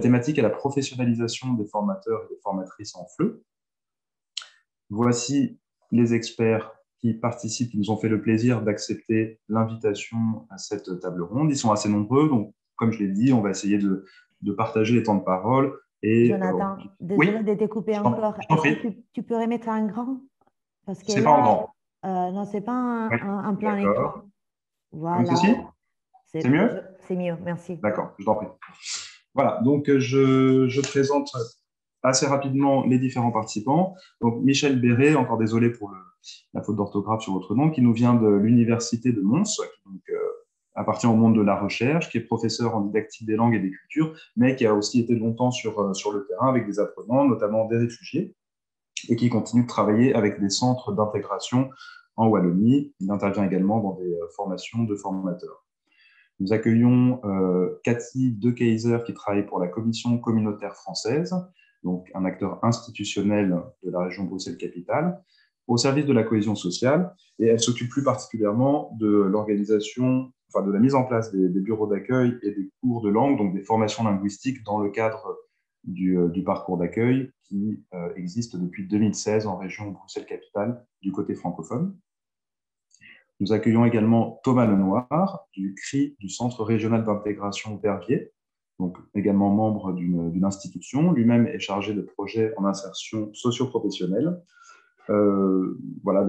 thématique est la professionnalisation des formateurs et des formatrices en FLE. Voici les experts qui participent, qui nous ont fait le plaisir d'accepter l'invitation à cette table ronde. Ils sont assez nombreux, donc comme je l'ai dit, on va essayer de partager les temps de parole. Et, Jonathan, désolé oui, de te couper je t'en encore. je t'en Est-ce que prie. tu peux remettre un grand? Parce que C'est pas en là, grand. non, c'est pas Oui, un plein écran. d'accord. Comme ceci? Voilà, C'est mieux? c'est mieux, merci. D'accord, je t'en prie. Voilà, donc je présente assez rapidement les différents participants. Donc Michel Béret, encore désolé pour la faute d'orthographe sur votre nom, qui nous vient de l'Université de Mons, qui donc, appartient au monde de la recherche, qui est professeur en didactique des langues et des cultures, mais qui a aussi été longtemps sur le terrain avec des apprenants, notamment des réfugiés, et qui continue de travailler avec des centres d'intégration en Wallonie. Il intervient également dans des formations de formateurs. Nous accueillons Cathy De Keyser qui travaille pour la Commission communautaire française, donc un acteur institutionnel de la région Bruxelles-Capitale, au service de la cohésion sociale, et elle s'occupe plus particulièrement de l'organisation, enfin de la mise en place des bureaux d'accueil et des cours de langue, donc des formations linguistiques dans le cadre du parcours d'accueil qui existe depuis 2016 en région Bruxelles-Capitale du côté francophone. Nous accueillons également Thomas Lenoir du CRI, du Centre régional d'intégration Verviers, donc également membre d'une institution. Lui-même est chargé de projets en insertion socio-professionnelle. Voilà,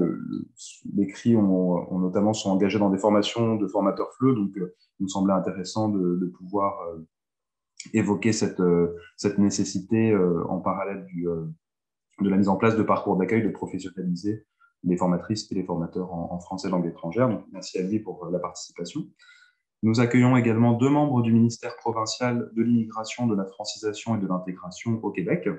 les CRI ont notamment sont engagés dans des formations de formateurs FLE, donc il nous semblait intéressant de pouvoir évoquer cette nécessité en parallèle de la mise en place de parcours d'accueil, de professionnaliser les formatrices et les formateurs en français langue étrangère. Donc, merci à lui pour la participation. Nous accueillons également 2 membres du ministère provincial de l'immigration, de la francisation et de l'intégration au Québec,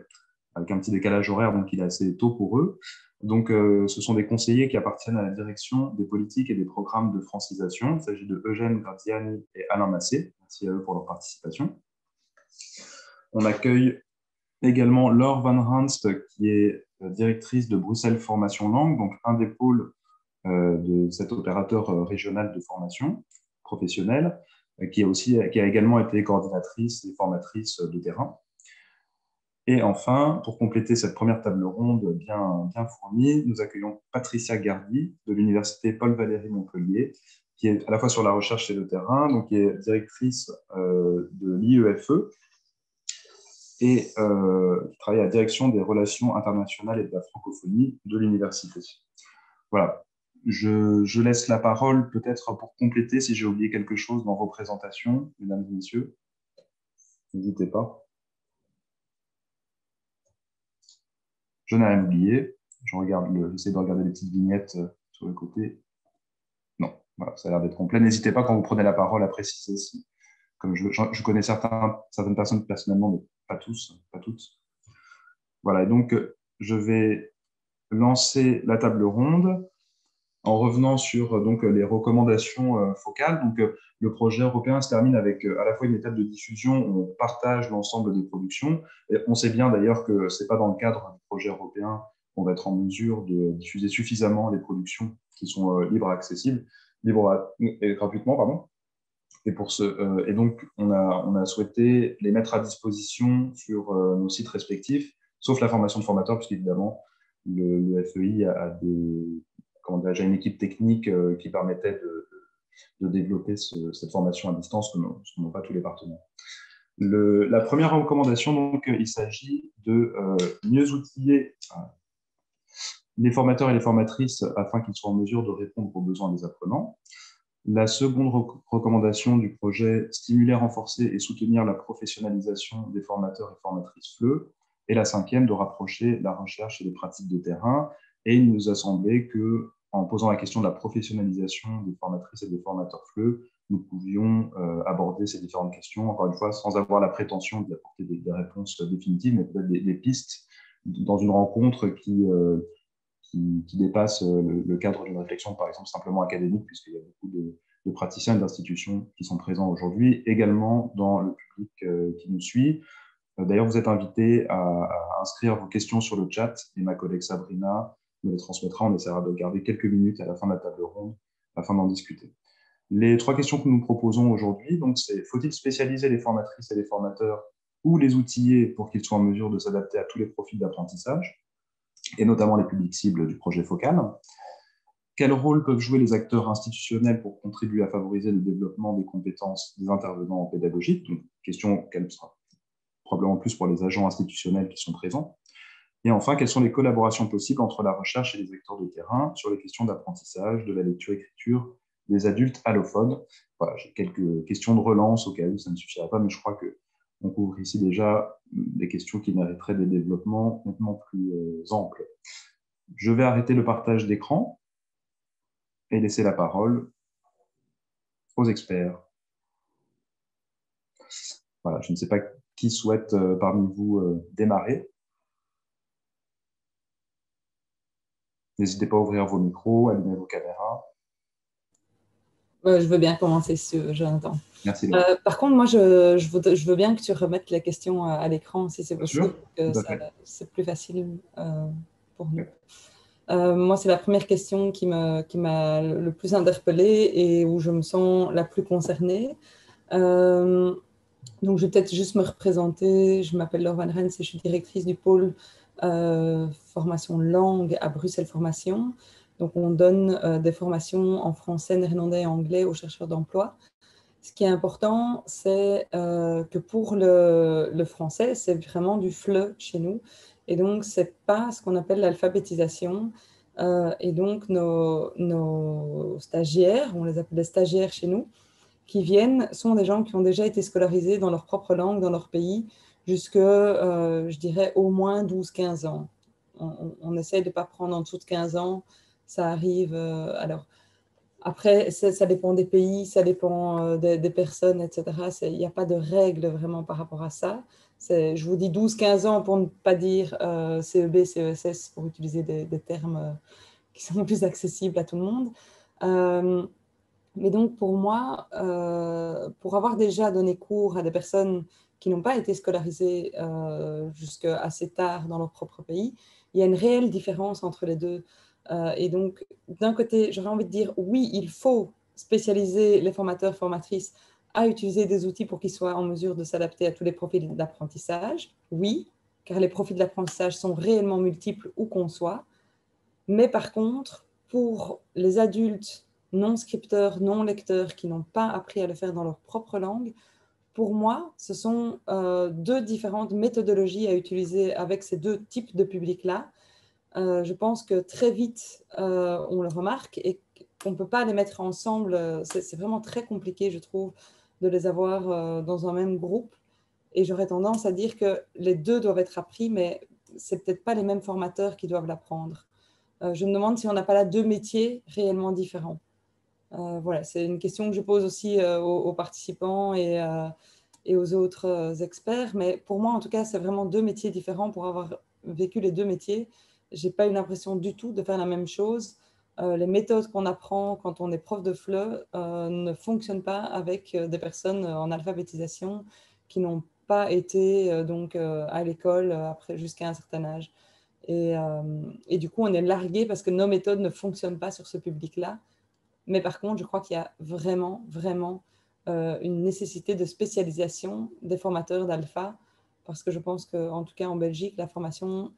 avec un petit décalage horaire, donc il est assez tôt pour eux. Donc, ce sont des conseillers qui appartiennent à la direction des politiques et des programmes de francisation. Il s'agit de Eugène Gratiani et Alain Massé. Merci à eux pour leur participation. On accueille également Laure Van Ranst, qui est directrice de Bruxelles Formation Langue, donc un des pôles de cet opérateur régional de formation professionnelle, qui a également été coordinatrice et formatrice de terrain. Et enfin, pour compléter cette première table ronde bien fournie, nous accueillons Patricia Gardy de l'Université Paul-Valéry Montpellier, qui est à la fois sur la recherche et le terrain, donc qui est directrice de l'IEFE, et qui travaille à la direction des relations internationales et de la francophonie de l'université. Voilà. Je laisse la parole peut-être pour compléter si j'ai oublié quelque chose dans vos présentations, mesdames et messieurs. N'hésitez pas. Je n'ai rien oublié. J'essaie de regarder les petites vignettes sur le côté. Non, voilà, ça a l'air d'être complet. N'hésitez pas quand vous prenez la parole à préciser si, comme je connais certaines personnes personnellement, mais pas tous, pas toutes. Voilà, et donc je vais lancer la table ronde en revenant sur donc, les recommandations focales. Donc, le projet européen se termine avec à la fois une étape de diffusion où on partage l'ensemble des productions. Et on sait bien d'ailleurs que ce n'est pas dans le cadre du projet européen qu'on va être en mesure de diffuser suffisamment les productions qui sont libres et gratuitement, pardon. Et donc, on a souhaité les mettre à disposition sur nos sites respectifs, sauf la formation de formateurs, puisqu'évidemment, le FEI a déjà une équipe technique qui permettait de développer cette formation à distance, ce que n'ont pas tous les partenaires. La première recommandation, donc, il s'agit de mieux outiller les formateurs et les formatrices afin qu'ils soient en mesure de répondre aux besoins des apprenants. La seconde recommandation du projet, stimuler, renforcer et soutenir la professionnalisation des formateurs et formatrices FLE. Et la cinquième, de rapprocher la recherche et les pratiques de terrain. Et il nous a semblé qu'en posant la question de la professionnalisation des formatrices et des formateurs FLE, nous pouvions aborder ces différentes questions, encore une fois, sans avoir la prétention d'apporter des réponses définitives, mais peut-être des pistes dans une rencontre qui dépasse le cadre d'une réflexion, par exemple, simplement académique, puisqu'il y a beaucoup de praticiens et d'institutions qui sont présents aujourd'hui, également dans le public qui nous suit. D'ailleurs, vous êtes invités à inscrire vos questions sur le chat et ma collègue Sabrina me les transmettra. On essaiera de garder quelques minutes à la fin de la table ronde afin d'en discuter. Les 3 questions que nous proposons aujourd'hui, donc c'est faut-il spécialiser les formatrices et les formateurs ou les outiller pour qu'ils soient en mesure de s'adapter à tous les profils d'apprentissage, et notamment les publics cibles du projet focal. Quel rôle peuvent jouer les acteurs institutionnels pour contribuer à favoriser le développement des compétences des intervenants en pédagogie? Donc, question qu'elle sera probablement plus pour les agents institutionnels qui sont présents. Et enfin, quelles sont les collaborations possibles entre la recherche et les acteurs de terrain sur les questions d'apprentissage, de la lecture-écriture des adultes allophones? Voilà, j'ai quelques questions de relance au cas où ça ne suffirait pas, mais je crois qu'on couvre ici déjà des questions qui mériteraient des développements nettement plus amples. Je vais arrêter le partage d'écran et laisser la parole aux experts. Voilà, je ne sais pas qui souhaite parmi vous démarrer. N'hésitez pas à ouvrir vos micros, allumer vos caméras. Je veux bien commencer, Jonathan. Merci. Par contre, moi, je veux bien que tu remettes la question à l'écran, si c'est possible, que c'est plus facile pour nous. Moi, c'est la première question qui m'a le plus interpellée et où je me sens la plus concernée. Donc, je vais peut-être juste me représenter. Je m'appelle Laure Van Rens et je suis directrice du pôle formation langue à Bruxelles Formation. Donc, on donne des formations en français, néerlandais et anglais aux chercheurs d'emploi. Ce qui est important, c'est que pour le français, c'est vraiment du FLE chez nous. Et donc, ce n'est pas ce qu'on appelle l'alphabétisation. Et donc, nos stagiaires, on les appelle des stagiaires chez nous, qui viennent, sont des gens qui ont déjà été scolarisés dans leur propre langue, dans leur pays, jusque, je dirais, au moins 12-15 ans. On essaie de ne pas prendre en dessous de 15 ans. Ça arrive. Alors, après, ça dépend des pays, ça dépend des personnes, etc. Il n'y a pas de règle vraiment par rapport à ça. Je vous dis 12-15 ans pour ne pas dire CEB, CESS, pour utiliser des termes qui sont plus accessibles à tout le monde. Mais donc, pour moi, pour avoir déjà donné cours à des personnes qui n'ont pas été scolarisées jusqu'à assez tard dans leur propre pays, il y a une réelle différence entre les deux. Et donc, d'un côté, j'aurais envie de dire, oui, il faut spécialiser les formateurs, formatrices à utiliser des outils pour qu'ils soient en mesure de s'adapter à tous les profils d'apprentissage. Oui, car les profils d'apprentissage sont réellement multiples où qu'on soit. Mais par contre, pour les adultes non scripteurs, non lecteurs, qui n'ont pas appris à le faire dans leur propre langue, pour moi, ce sont deux différentes méthodologies à utiliser avec ces deux types de publics-là. Je pense que très vite, on le remarque et qu'on ne peut pas les mettre ensemble. C'est vraiment très compliqué, je trouve, de les avoir dans un même groupe. Et j'aurais tendance à dire que les deux doivent être appris, mais ce n'est peut-être pas les mêmes formateurs qui doivent l'apprendre. Je me demande si on n'a pas là deux métiers réellement différents. Voilà, c'est une question que je pose aussi aux participants et aux autres experts. Mais pour moi, en tout cas, c'est vraiment deux métiers différents. Pour avoir vécu les deux métiers, je n'ai pas eu l'impression du tout de faire la même chose. Les méthodes qu'on apprend quand on est prof de FLE ne fonctionnent pas avec des personnes en alphabétisation qui n'ont pas été donc, à l'école après jusqu'à un certain âge. Et du coup, on est largué parce que nos méthodes ne fonctionnent pas sur ce public-là. Mais par contre, je crois qu'il y a vraiment, vraiment une nécessité de spécialisation des formateurs d'alpha, parce que je pense qu'en tout cas en Belgique, la formation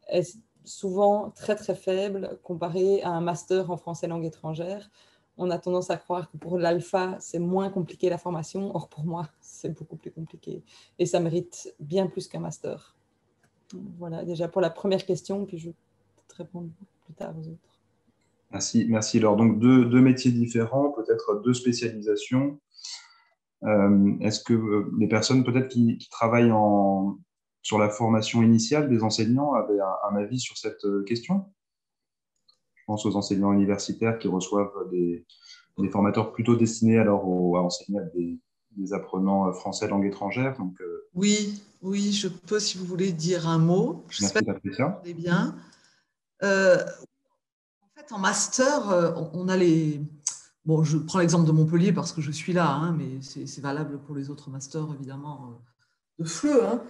est souvent très, très faible comparée à un master en français langue étrangère. On a tendance à croire que pour l'alpha, c'est moins compliqué la formation. Or, pour moi, c'est beaucoup plus compliqué. Et ça mérite bien plus qu'un master. Voilà, déjà pour la première question, puis je vais peut-être répondre plus tard aux autres. Merci Laure. Donc, deux métiers différents, peut-être deux spécialisations. Est-ce que les personnes peut-être qui travaillent sur la formation initiale des enseignants avaient un avis sur cette question? Je pense aux enseignants universitaires qui reçoivent des formateurs plutôt destinés alors à enseigner à des apprenants français langue étrangère. Donc, oui, je peux, si vous voulez, dire un mot. Merci Patricia. Vous bien. En fait, en master, on a les... Bon, je prends l'exemple de Montpellier parce que je suis là, hein, mais c'est valable pour les autres masters, évidemment, de FLE. Hein.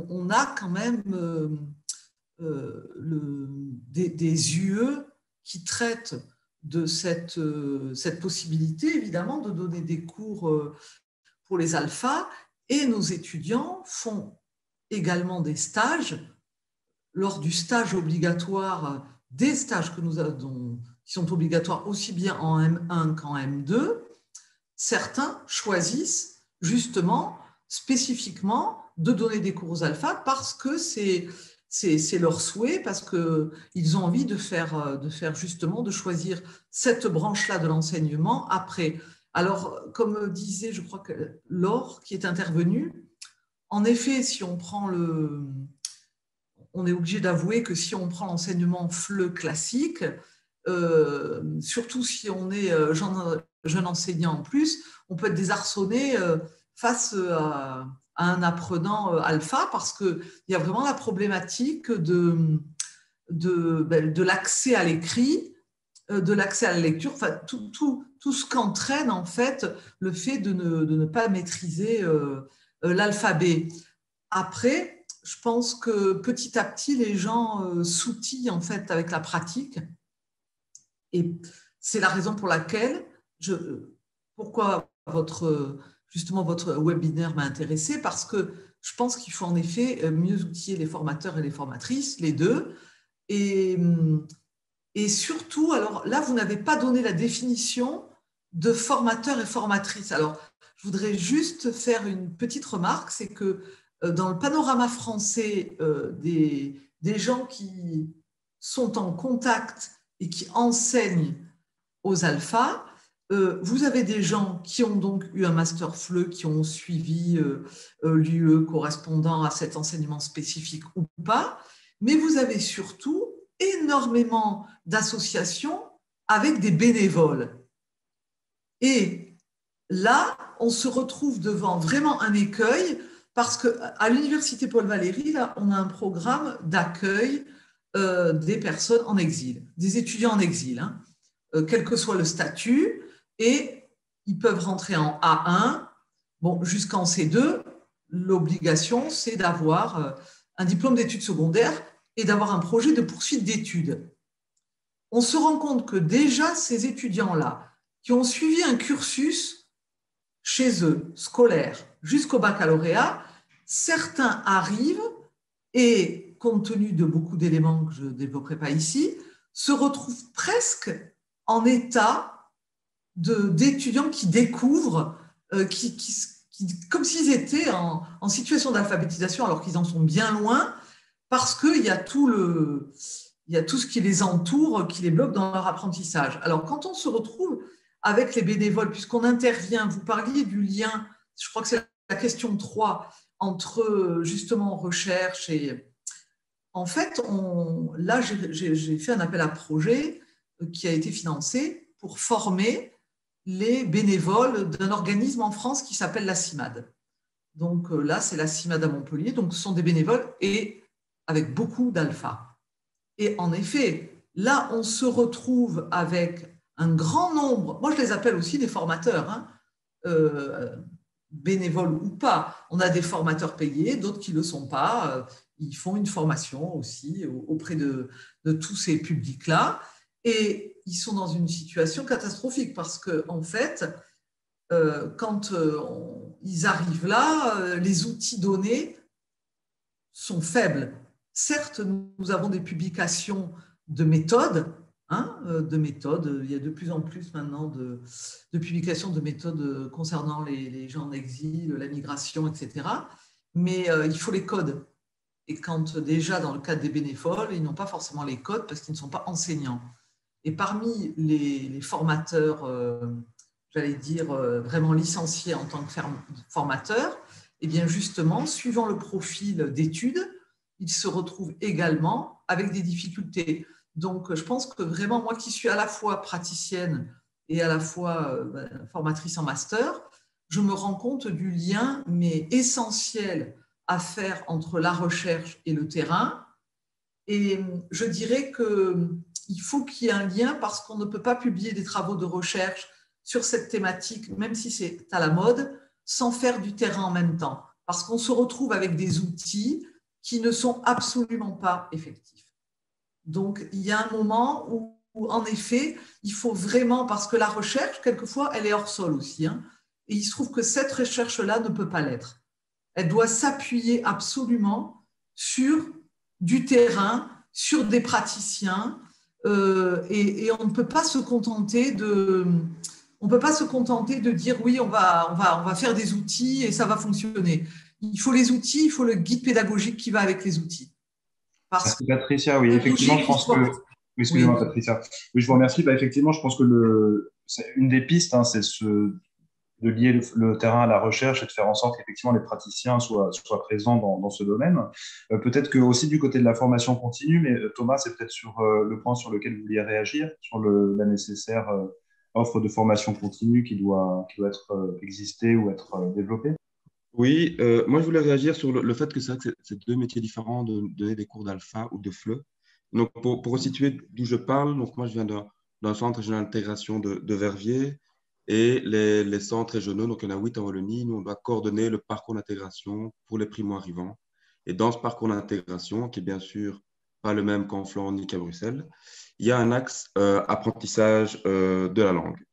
On a quand même des UE qui traitent de cette possibilité, évidemment, de donner des cours pour les alphas. Et nos étudiants font également des stages. Lors du stage obligatoire, des stages que nous avons, qui sont obligatoires aussi bien en M1 qu'en M2, certains choisissent justement, spécifiquement, de donner des cours aux alphas parce que c'est leur souhait, parce qu'ils ont envie de faire justement, de choisir cette branche-là de l'enseignement après. Alors, comme disait, je crois que Laure, qui est intervenue, en effet, si on prend on est obligé d'avouer que si on prend l'enseignement FLE classique, surtout si on est jeune enseignant en plus, on peut être désarçonné face à un apprenant alpha parce qu'il y a vraiment la problématique de l'accès à l'écrit, de l'accès à la lecture, enfin, tout ce qu'entraîne en fait le fait de ne pas maîtriser l'alphabet. Après, je pense que petit à petit, les gens s'outillent en fait avec la pratique. Et c'est la raison pour laquelle, pourquoi votre webinaire m'a intéressée, parce que je pense qu'il faut en effet mieux outiller les formateurs et les formatrices, les deux. Et surtout, alors là, vous n'avez pas donné la définition de formateur et formatrice. Alors, je voudrais juste faire une petite remarque, c'est que dans le panorama français des gens qui sont en contact et qui enseignent aux alphas, vous avez des gens qui ont donc eu un master FLE, qui ont suivi l'UE correspondant à cet enseignement spécifique ou pas, mais vous avez surtout énormément d'associations avec des bénévoles. Et là, on se retrouve devant vraiment un écueil parce qu'à l'Université Paul Valéry, là, on a un programme d'accueil des personnes en exil, des étudiants en exil, hein, quel que soit le statut, et ils peuvent rentrer en A1, bon, jusqu'en C2. L'obligation, c'est d'avoir un diplôme d'études secondaires et d'avoir un projet de poursuite d'études. On se rend compte que déjà, ces étudiants-là, qui ont suivi un cursus chez eux, scolaire, jusqu'au baccalauréat, certains arrivent et, compte tenu de beaucoup d'éléments que je ne développerai pas ici, se retrouvent presque en état d'étudiants qui découvrent, comme s'ils étaient en situation d'alphabétisation alors qu'ils en sont bien loin, parce qu'il y a tout ce qui les entoure, qui les bloque dans leur apprentissage. Alors, quand on se retrouve avec les bénévoles, puisqu'on intervient, vous parliez du lien, je crois que c'est la question 3, entre justement recherche et… En fait, là, j'ai fait un appel à projet qui a été financé pour former les bénévoles d'un organisme en France qui s'appelle la CIMAD. Donc là, c'est la CIMAD à Montpellier, donc ce sont des bénévoles et avec beaucoup d'alpha. Et en effet, là, on se retrouve avec un grand nombre, moi je les appelle aussi des formateurs, hein, bénévoles ou pas. On a des formateurs payés, d'autres qui ne le sont pas. Ils font une formation aussi auprès de tous ces publics-là. Et ils sont dans une situation catastrophique parce qu'en fait, quand ils arrivent là, les outils donnés sont faibles. Certes, nous avons des publications de méthodes, il y a de plus en plus maintenant de publications de méthodes concernant les gens en exil, la migration, etc. Mais il faut les codes. Et quand déjà, dans le cadre des bénévoles, ils n'ont pas forcément les codes parce qu'ils ne sont pas enseignants. Et parmi les formateurs, j'allais dire, vraiment licenciés en tant que formateurs, eh bien justement, suivant le profil d'études, ils se retrouvent également avec des difficultés. Donc, je pense que vraiment, moi qui suis à la fois praticienne et à la fois formatrice en master, je me rends compte du lien, mais essentiel à faire entre la recherche et le terrain. Et je dirais qu'il faut qu'il y ait un lien parce qu'on ne peut pas publier des travaux de recherche sur cette thématique, même si c'est à la mode, sans faire du terrain en même temps. Parce qu'on se retrouve avec des outils qui ne sont absolument pas effectifs. Donc, il y a un moment où en effet, il faut vraiment, parce que la recherche, quelquefois, elle est hors sol aussi, hein, et il se trouve que cette recherche-là ne peut pas l'être. elle doit s'appuyer absolument sur du terrain, sur des praticiens, et on ne peut pas se contenter de dire oui, on va faire des outils et ça va fonctionner. Il faut les outils, il faut le guide pédagogique qui va avec les outils. Parce Merci Patricia, oui, effectivement, je pense que… Oui, Oui. excusez-moi Patricia. Oui, je vous remercie. Bah, effectivement, je pense que c'est une des pistes, hein, c'est de lier le terrain à la recherche et de faire en sorte qu'effectivement les praticiens soient présents dans ce domaine. Peut-être que aussi du côté de la formation continue, mais Thomas, c'est peut-être sur le point sur lequel vous vouliez réagir, sur la nécessaire offre de formation continue qui doit être exister ou être développée. Oui, moi je voulais réagir sur le fait que c'est vrai que c'est deux métiers différents de donner des cours d'alpha ou de FLE. Donc pour resituer d'où je parle, donc moi je viens d'un centre régional d'intégration de Verviers et les centres régionaux, donc il y en a 8 en Wallonie, nous on doit coordonner le parcours d'intégration pour les primo-arrivants. Et dans ce parcours d'intégration, qui est bien sûr pas le même qu'en Flandre ni qu'à Bruxelles, il y a un axe apprentissage de la langue.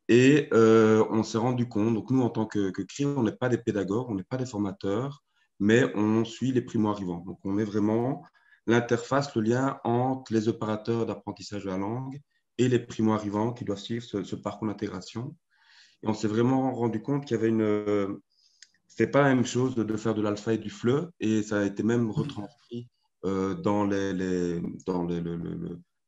Et on s'est rendu compte, donc nous en tant que CRI, on n'est pas des pédagogues, on n'est pas des formateurs, mais on suit les primo-arrivants. Donc on est vraiment l'interface, le lien entre les opérateurs d'apprentissage de la langue et les primo-arrivants qui doivent suivre ce parcours d'intégration. Et on s'est vraiment rendu compte qu'il y avait c'était pas la même chose de faire de l'alpha et du FLE, et ça a été même retranscrit dans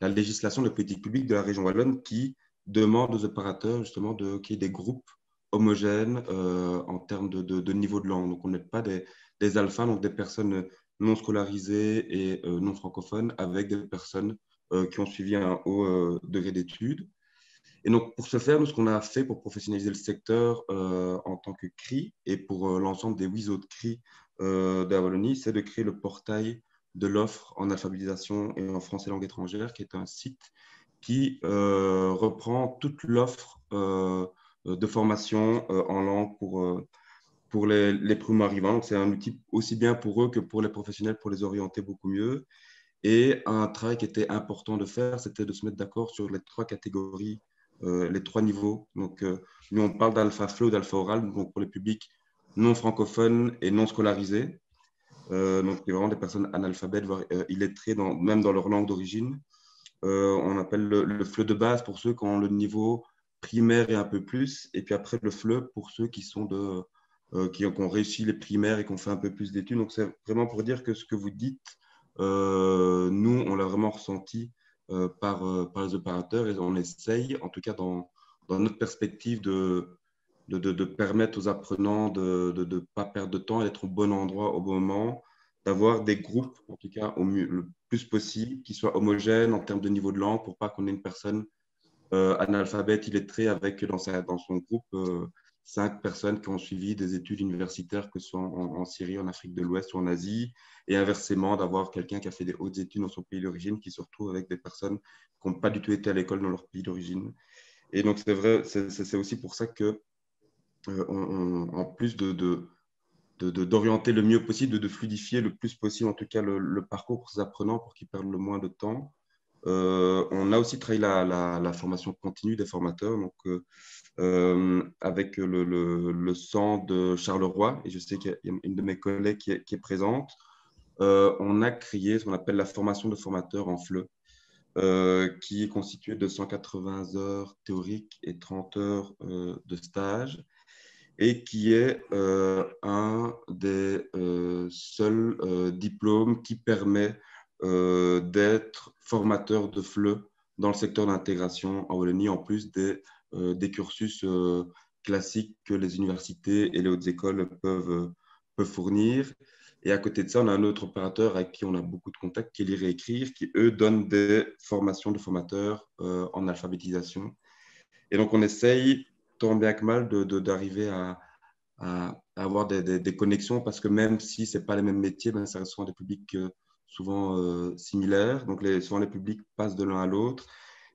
la législation de politique publique de la région wallonne qui demande aux opérateurs justement qu'il y ait des groupes homogènes en termes de niveau de langue. Donc on n'est pas des alphas, donc des personnes non scolarisées et non francophones avec des personnes qui ont suivi un haut degré d'études. Et donc, pour ce faire, nous, ce qu'on a fait pour professionnaliser le secteur en tant que CRI et pour l'ensemble des 8 autres CRI de la Wallonie, c'est de créer le portail de l'offre en alphabétisation et en français langue étrangère, qui est un site qui reprend toute l'offre de formation en langue pour les primo-arrivants. Donc, c'est un outil aussi bien pour eux que pour les professionnels pour les orienter beaucoup mieux. Et un travail qui était important de faire, c'était de se mettre d'accord sur les 3 catégories, les 3 niveaux. Donc, nous, on parle d'alpha FLE ou d'alpha oral, donc pour les publics non francophones et non scolarisés. Donc, il y a vraiment des personnes analphabètes, voire illettrées, même dans leur langue d'origine. On appelle le FLE de base pour ceux qui ont le niveau primaire et un peu plus. Et puis après, le FLE pour ceux qui ont réussi les primaires et qui ont fait un peu plus d'études. Donc, c'est vraiment pour dire que ce que vous dites, nous, on l'a vraiment ressenti par les opérateurs et on essaye, en tout cas dans notre perspective, de permettre aux apprenants de ne pas perdre de temps et d'être au bon endroit au bon moment, d'avoir des groupes, en tout cas le plus possible, qui soient homogènes en termes de niveau de langue pour pas qu'on ait une personne analphabète illettrée avec dans son groupe 5 personnes qui ont suivi des études universitaires, que ce soit en Syrie, en Afrique de l'Ouest ou en Asie, et inversement, d'avoir quelqu'un qui a fait des hautes études dans son pays d'origine qui se retrouve avec des personnes qui n'ont pas du tout été à l'école dans leur pays d'origine. Et donc, c'est vrai, c'est aussi pour ça que, en plus d'orienter le mieux possible, de fluidifier le plus possible, en tout cas, le parcours pour ces apprenants pour qu'ils perdent le moins de temps, on a aussi travaillé la formation continue des formateurs, donc avec le centre de Charleroi, et je sais qu'il y a une de mes collègues qui est présente. On a créé ce qu'on appelle la formation de formateurs en FLE, qui est constituée de 180 heures théoriques et 30 heures de stage, et qui est un des seuls diplômes qui permet d'être formateur de FLE dans le secteur d'intégration en Wallonie, en plus des cursus classiques que les universités et les hautes écoles peuvent fournir. Et à côté de ça, on a un autre opérateur avec qui on a beaucoup de contacts, qui est Lire et Écrire, qui, eux, donnent des formations de formateurs en alphabétisation. Et donc, on essaye, tant bien que mal, d'arriver à avoir des connexions, parce que même si ce n'est pas les mêmes métiers, ben, ça reste souvent des publics souvent similaires. Donc, souvent, les publics passent de l'un à l'autre.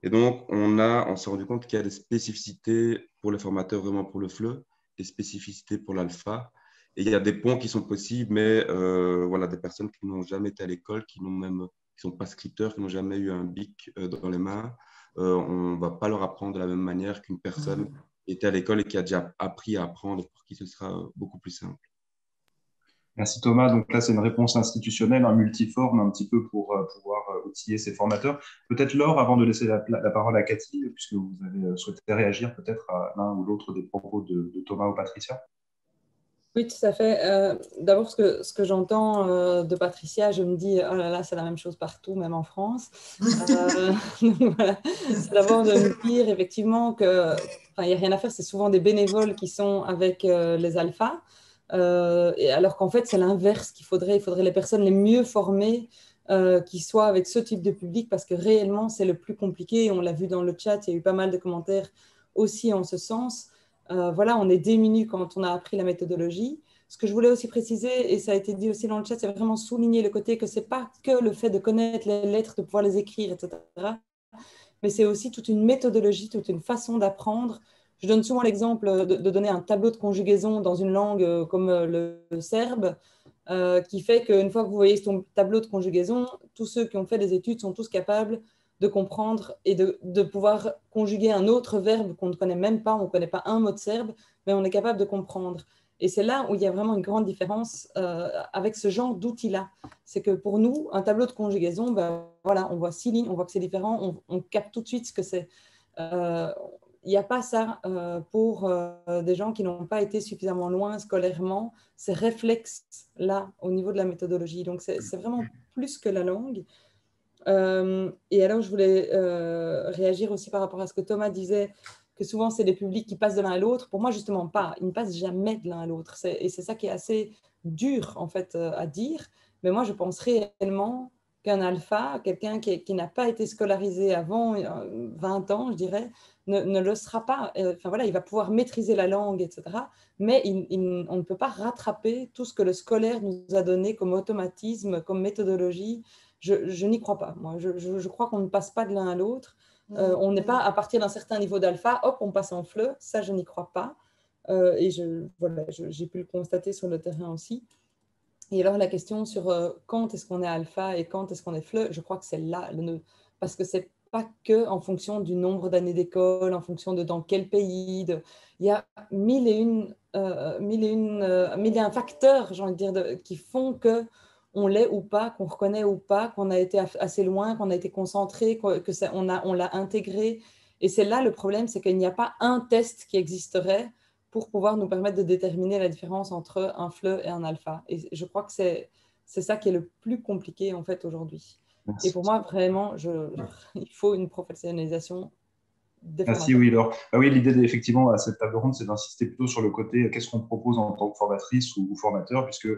Et donc, on s'est rendu compte qu'il y a des spécificités pour les formateurs, vraiment pour le FLE, des spécificités pour l'alpha. Et il y a des ponts qui sont possibles, mais voilà, des personnes qui n'ont jamais été à l'école, qui ne sont pas scripteurs, qui n'ont jamais eu un BIC dans les mains, on ne va pas leur apprendre de la même manière qu'une personne qui était à l'école et qui a déjà appris à apprendre, pour qui ce sera beaucoup plus simple. Merci Thomas. Donc là, c'est une réponse institutionnelle, un multiforme, un petit peu pour pouvoir outiller ces formateurs. Peut-être Laure, avant de laisser la parole à Cathy, puisque vous avez souhaité réagir peut-être à l'un ou l'autre des propos de Thomas ou Patricia. Oui, tout à fait. D'abord, ce que j'entends de Patricia, je me dis, oh là là, c'est la même chose partout, même en France. Donc voilà, c'est d'abord de me dire effectivement que, enfin, il n'y a rien à faire, c'est souvent des bénévoles qui sont avec les alphas, et alors qu'en fait, c'est l'inverse qu'il faudrait. Il faudrait les personnes les mieux formées qui soient avec ce type de public, parce que réellement, c'est le plus compliqué. On l'a vu dans le chat, il y a eu pas mal de commentaires aussi en ce sens. Voilà, on est démunis quand on a appris la méthodologie. Ce que je voulais aussi préciser, et ça a été dit aussi dans le chat, c'est vraiment souligner le côté que ce n'est pas que le fait de connaître les lettres, de pouvoir les écrire, etc., mais c'est aussi toute une méthodologie, toute une façon d'apprendre. Je donne souvent l'exemple de donner un tableau de conjugaison dans une langue comme le serbe, qui fait qu'une fois que vous voyez ton tableau de conjugaison, tous ceux qui ont fait des études sont tous capables de comprendre et de pouvoir conjuguer un autre verbe qu'on ne connaît même pas, on ne connaît pas un mot de serbe, mais on est capable de comprendre. Et c'est là où il y a vraiment une grande différence avec ce genre d'outils-là. C'est que pour nous, un tableau de conjugaison, ben, voilà, on voit 6 lignes, on voit que c'est différent, on capte tout de suite ce que c'est. Il n'y a pas ça pour des gens qui n'ont pas été suffisamment loin scolairement, ces réflexes-là au niveau de la méthodologie. Donc, c'est vraiment plus que la langue. Et alors, je voulais réagir aussi par rapport à ce que Thomas disait, que souvent, c'est des publics qui passent de l'un à l'autre. Pour moi, justement, pas. Ils ne passent jamais de l'un à l'autre. Et c'est ça qui est assez dur, en fait, à dire. Mais moi, je pense réellement qu'un alpha, quelqu'un qui n'a pas été scolarisé avant 20 ans, je dirais, ne le sera pas. Enfin, voilà, il va pouvoir maîtriser la langue, etc. Mais on ne peut pas rattraper tout ce que le scolaire nous a donné comme automatisme, comme méthodologie. Je n'y crois pas. Moi, je crois qu'on ne passe pas de l'un à l'autre. On n'est pas à partir d'un certain niveau d'alpha, hop, on passe en fleu. Ça, je n'y crois pas. Et voilà, j'ai pu le constater sur le terrain aussi. Et alors, la question sur quand est-ce qu'on est alpha et quand est-ce qu'on est fleu, je crois que c'est là le nœud. Parce que ce n'est pas que en fonction du nombre d'années d'école, en fonction de dans quel pays. Il y a mille et un facteurs, j'ai envie de dire, qui font que on l'est ou pas, qu'on reconnaît ou pas, qu'on a été assez loin, qu'on a été concentré, on l'a intégré. Et c'est là le problème, c'est qu'il n'y a pas un test qui existerait pour pouvoir nous permettre de déterminer la différence entre un fleu et un alpha. Et je crois que c'est ça qui est le plus compliqué en fait aujourd'hui. Et pour moi, vraiment, il faut une professionnalisation des formateurs. Merci, oui, Laure. Ah oui, l'idée, effectivement, à cette table ronde, c'est d'insister plutôt sur le côté qu'est-ce qu'on propose en tant que formatrice ou formateur, puisque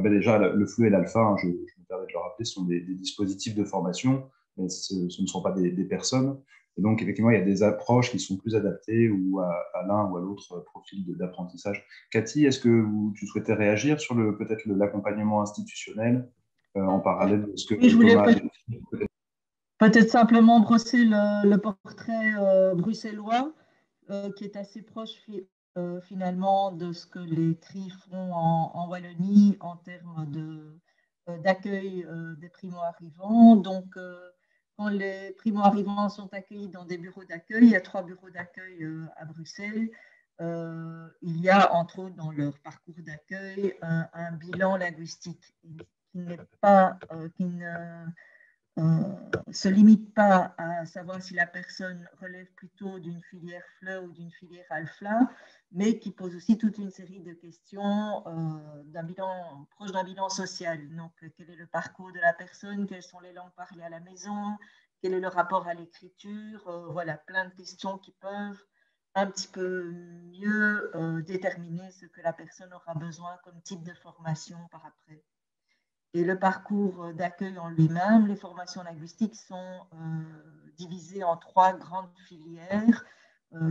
déjà, le fleu et l'alpha, hein, je me permets de le rappeler, sont des dispositifs de formation, mais ce ne sont pas des personnes. Et donc, effectivement, il y a des approches qui sont plus adaptées ou à l'un ou à l'autre profil d'apprentissage. Cathy, est-ce que tu souhaitais réagir sur peut-être l'accompagnement institutionnel en parallèle de ce que Thomas a dit? Peut-être simplement brosser le portrait bruxellois, qui est assez proche finalement de ce que les CRI font en Wallonie en termes d'accueil des primo-arrivants. Donc, quand les primo-arrivants sont accueillis dans des bureaux d'accueil, il y a 3 bureaux d'accueil à Bruxelles. Il y a, entre autres, dans leur parcours d'accueil, un bilan linguistique qui ne se limite pas à savoir si la personne relève plutôt d'une filière FLE ou d'une filière ALFLA, mais qui pose aussi toute une série de questions proche d'un bilan social. Donc, quel est le parcours de la personne? Quelles sont les langues parlées à la maison? Quel est le rapport à l'écriture? Voilà, plein de questions qui peuvent un petit peu mieux déterminer ce que la personne aura besoin comme type de formation par après. Et le parcours d'accueil en lui-même, les formations linguistiques sont divisées en 3 grandes filières,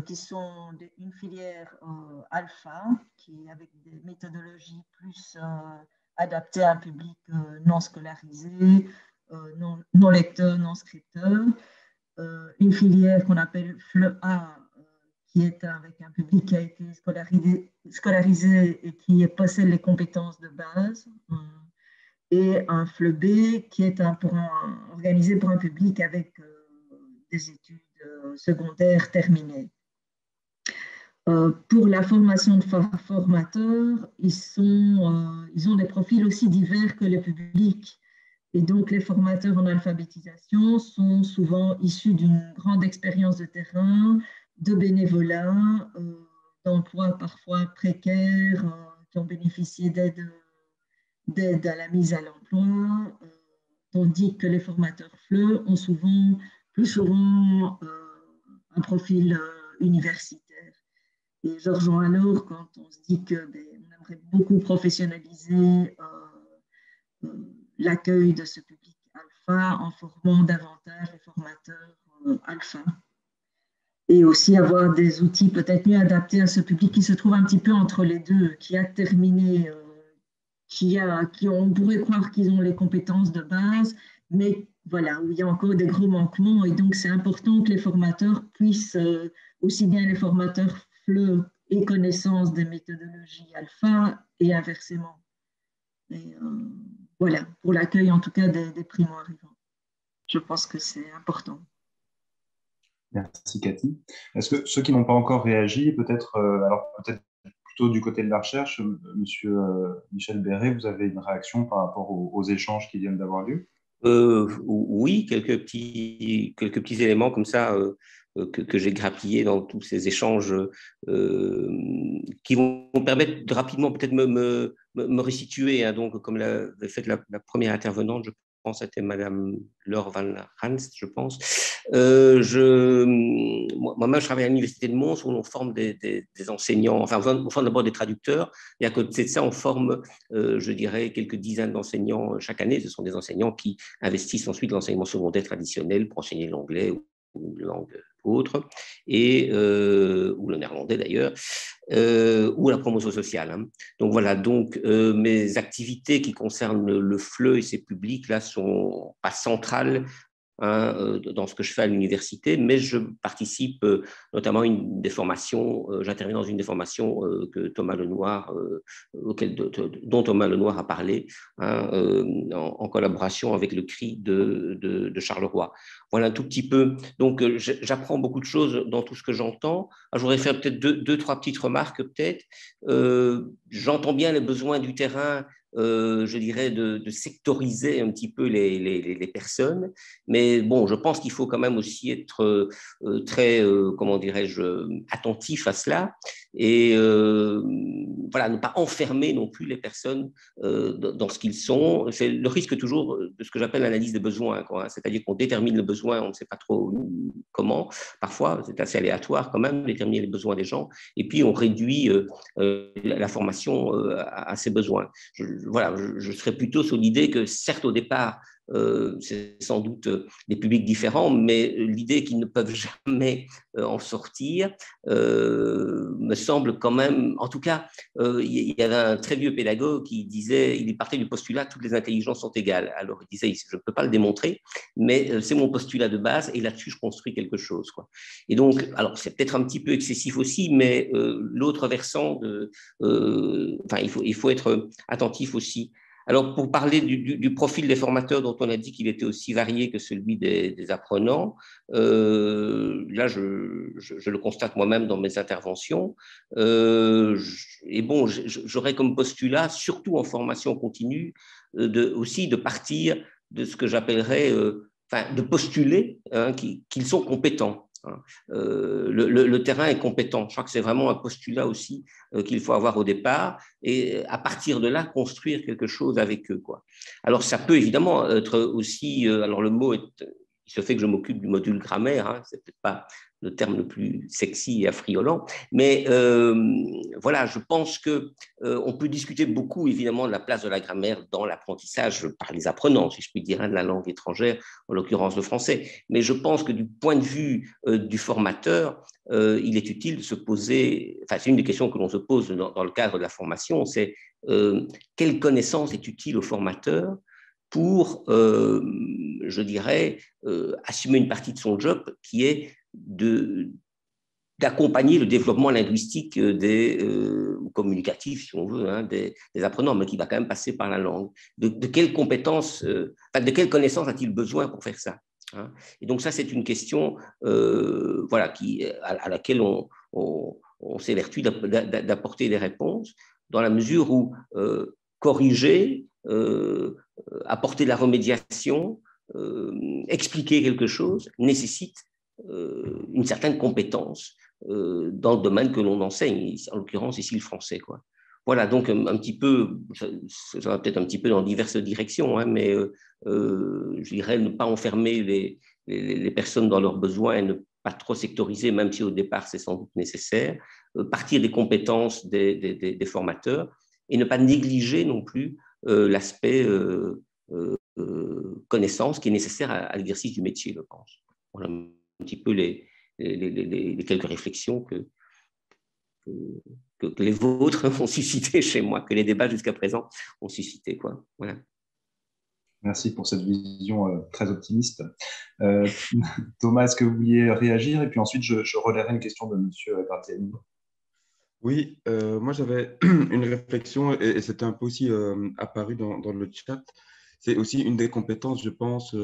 qui sont une filière alpha, qui est avec des méthodologies plus adaptées à un public non scolarisé, non lecteur, non scripteur. Une filière qu'on appelle FLE-A, qui est avec un public qui a été scolarisé et qui possède les compétences de base. Et un FLE-B qui est organisé pour un public avec des études secondaires terminées. Pour la formation de formateurs, ils ont des profils aussi divers que le public. Et donc, les formateurs en alphabétisation sont souvent issus d'une grande expérience de terrain, de bénévolat, d'emplois parfois précaires, qui ont bénéficié d'aide à la mise à l'emploi, tandis que les formateurs FLE ont plus souvent un profil universitaire. Et je rejoins alors quand on se dit qu'on aimerait beaucoup professionnaliser l'accueil de ce public alpha en formant davantage les formateurs alpha. Et aussi avoir des outils peut-être mieux adaptés à ce public qui se trouve un petit peu entre les deux, qui a terminé, on pourrait croire qu'ils ont les compétences de base, mais voilà, où il y a encore des gros manquements. Et donc, c'est important que les formateurs puissent, aussi bien les formateurs FLE aient connaissance des méthodologies alpha et inversement. Et, voilà, pour l'accueil en tout cas des primo-arrivants. Je pense que c'est important. Merci Cathy. Est-ce que ceux qui n'ont pas encore réagi, peut-être plutôt du côté de la recherche, Monsieur Michel Béret, vous avez une réaction par rapport aux échanges qui viennent d'avoir lieu? Oui, quelques petits éléments comme ça que j'ai grappillés dans tous ces échanges qui vont permettre de rapidement peut-être me resituer. Hein, donc, comme l'avait fait la première intervenante, je pense que c'était Madame Laure Van Ranst, je pense. Moi-même, je travaille à l'Université de Mons où on forme des enseignants, enfin, on forme d'abord des traducteurs, et à côté de ça, on forme, je dirais, quelques dizaines d'enseignants chaque année. Ce sont des enseignants qui investissent ensuite l'enseignement secondaire traditionnel pour enseigner l'anglais ou une langue autre, ou le néerlandais d'ailleurs, ou la promotion sociale. Hein. Donc voilà, mes activités qui concernent le FLE et ses publics là sont pas centrales dans ce que je fais à l'université, mais je participe notamment à une des formations, j'interviens dans une des formations que Thomas Lenoir, dont Thomas Lenoir a parlé, en collaboration avec le CRI de Charleroi. Voilà un tout petit peu. Donc, j'apprends beaucoup de choses dans tout ce que j'entends. Je voudrais faire peut-être deux, trois petites remarques, peut-être. J'entends bien les besoins du terrain, je dirais, de sectoriser un petit peu les personnes. Mais bon, je pense qu'il faut quand même aussi être très, comment dirais-je, attentif à cela et voilà, ne pas enfermer non plus les personnes dans ce qu'ils sont. C'est le risque toujours de ce que j'appelle l'analyse des besoins, quoi, hein. C'est-à-dire qu'on détermine le besoin, on ne sait pas trop comment. Parfois, c'est assez aléatoire quand même, déterminer les besoins des gens. Et puis, on réduit la formation à ces besoins. Je serais plutôt sur l'idée que, certes, au départ, c'est sans doute des publics différents, mais l'idée qu'ils ne peuvent jamais en sortir me semble quand même, en tout cas, il y avait un très vieux pédagogue qui disait, il partait du postulat toutes les intelligences sont égales. Alors il disait, je ne peux pas le démontrer, mais c'est mon postulat de base et là-dessus je construis quelque chose, quoi. Et donc, alors c'est peut-être un petit peu excessif aussi, mais l'autre versant, il faut être attentif aussi. Alors, pour parler du profil des formateurs dont on a dit qu'il était aussi varié que celui des apprenants, là, je le constate moi-même dans mes interventions. Et bon, j'aurais comme postulat, surtout en formation continue, aussi de partir de ce que j'appellerais, de postuler qu'ils sont compétents. Le terrain est compétent. Je crois que c'est vraiment un postulat aussi qu'il faut avoir au départ et à partir de là, construire quelque chose avec eux, quoi. Alors, ça peut évidemment être aussi, alors le mot il se fait que je m'occupe du module grammaire, hein, c'est peut-être pas le terme le plus sexy et affriolant, mais voilà, je pense qu'on peut discuter beaucoup évidemment de la place de la grammaire dans l'apprentissage par les apprenants, si je puis dire, de la langue étrangère, en l'occurrence le français, mais je pense que du point de vue du formateur, il est utile de se poser, c'est une des questions que l'on se pose dans le cadre de la formation, c'est quelle connaissance est utile au formateur pour, je dirais, assumer une partie de son job qui est d'accompagner le développement linguistique ou communicatif, si on veut, des apprenants, mais qui va quand même passer par la langue. De quelles compétences, de quelles connaissances a-t-il besoin pour faire ça, hein? Et donc ça, c'est une question à laquelle on on s'évertue d'apporter des réponses dans la mesure où corriger, apporter de la remédiation, expliquer quelque chose nécessite une certaine compétence dans le domaine que l'on enseigne, en l'occurrence ici le français, quoi. Voilà, donc un petit peu, ça va peut-être un petit peu dans diverses directions, hein, mais je dirais ne pas enfermer les personnes dans leurs besoins et ne pas trop sectoriser, même si au départ c'est sans doute nécessaire, partir des compétences des formateurs et ne pas négliger non plus l'aspect connaissance qui est nécessaire à l'exercice du métier, je pense. Voilà un petit peu les quelques réflexions que les vôtres ont suscité chez moi, que les débats jusqu'à présent ont suscité, quoi. Voilà. Merci pour cette vision très optimiste. Thomas, est-ce que vous vouliez réagir? Et puis ensuite, je relayerai une question de M. Graziani. Oui, moi j'avais une réflexion et c'était un peu aussi apparu dans le chat. C'est aussi une des compétences, je pense,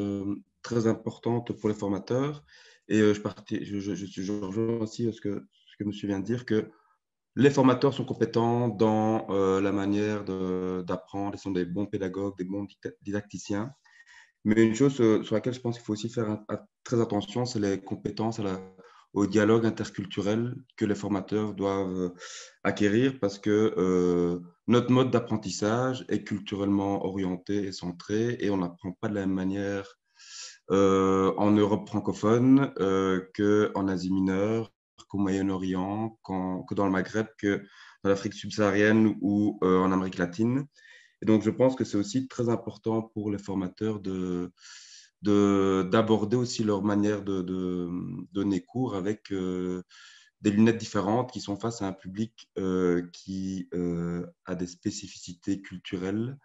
très importantes pour les formateurs. Et je rejoins aussi ce que monsieur vient de dire, que les formateurs sont compétents dans la manière d'apprendre, ils sont des bons pédagogues, des bons didacticiens. Mais une chose sur laquelle je pense qu'il faut aussi faire très attention, c'est les compétences au dialogue interculturel que les formateurs doivent acquérir parce que notre mode d'apprentissage est culturellement orienté et centré et on n'apprend pas de la même manière en Europe francophone qu'en Asie mineure, qu'au Moyen-Orient, que dans le Maghreb, que dans l'Afrique subsaharienne ou en Amérique latine. Et donc, je pense que c'est aussi très important pour les formateurs d'aborder aussi leur manière de donner cours avec des lunettes différentes qui sont face à un public qui a des spécificités culturelles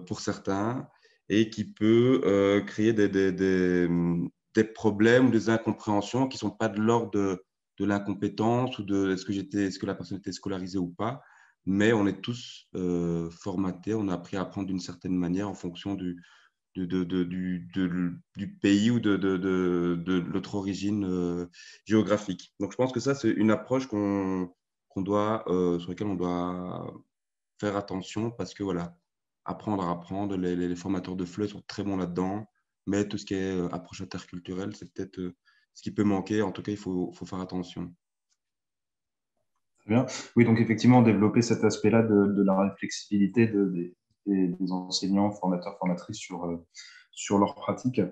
pour certains et qui peut créer des problèmes ou des incompréhensions qui ne sont pas de l'ordre de l'incompétence ou de est-ce que la personne était scolarisée ou pas, mais on est tous formatés, on a appris à apprendre d'une certaine manière en fonction du pays ou de notre origine géographique. Donc, je pense que ça, c'est une approche sur laquelle on doit faire attention parce que, voilà, apprendre à apprendre, les formateurs de FLE sont très bons là-dedans, mais tout ce qui est approche interculturelle, c'est peut-être ce qui peut manquer. En tout cas, il faut faire attention. Très bien. Oui, donc effectivement, développer cet aspect-là de la réflexibilité des enseignants, formateurs, formatrices sur leur pratique.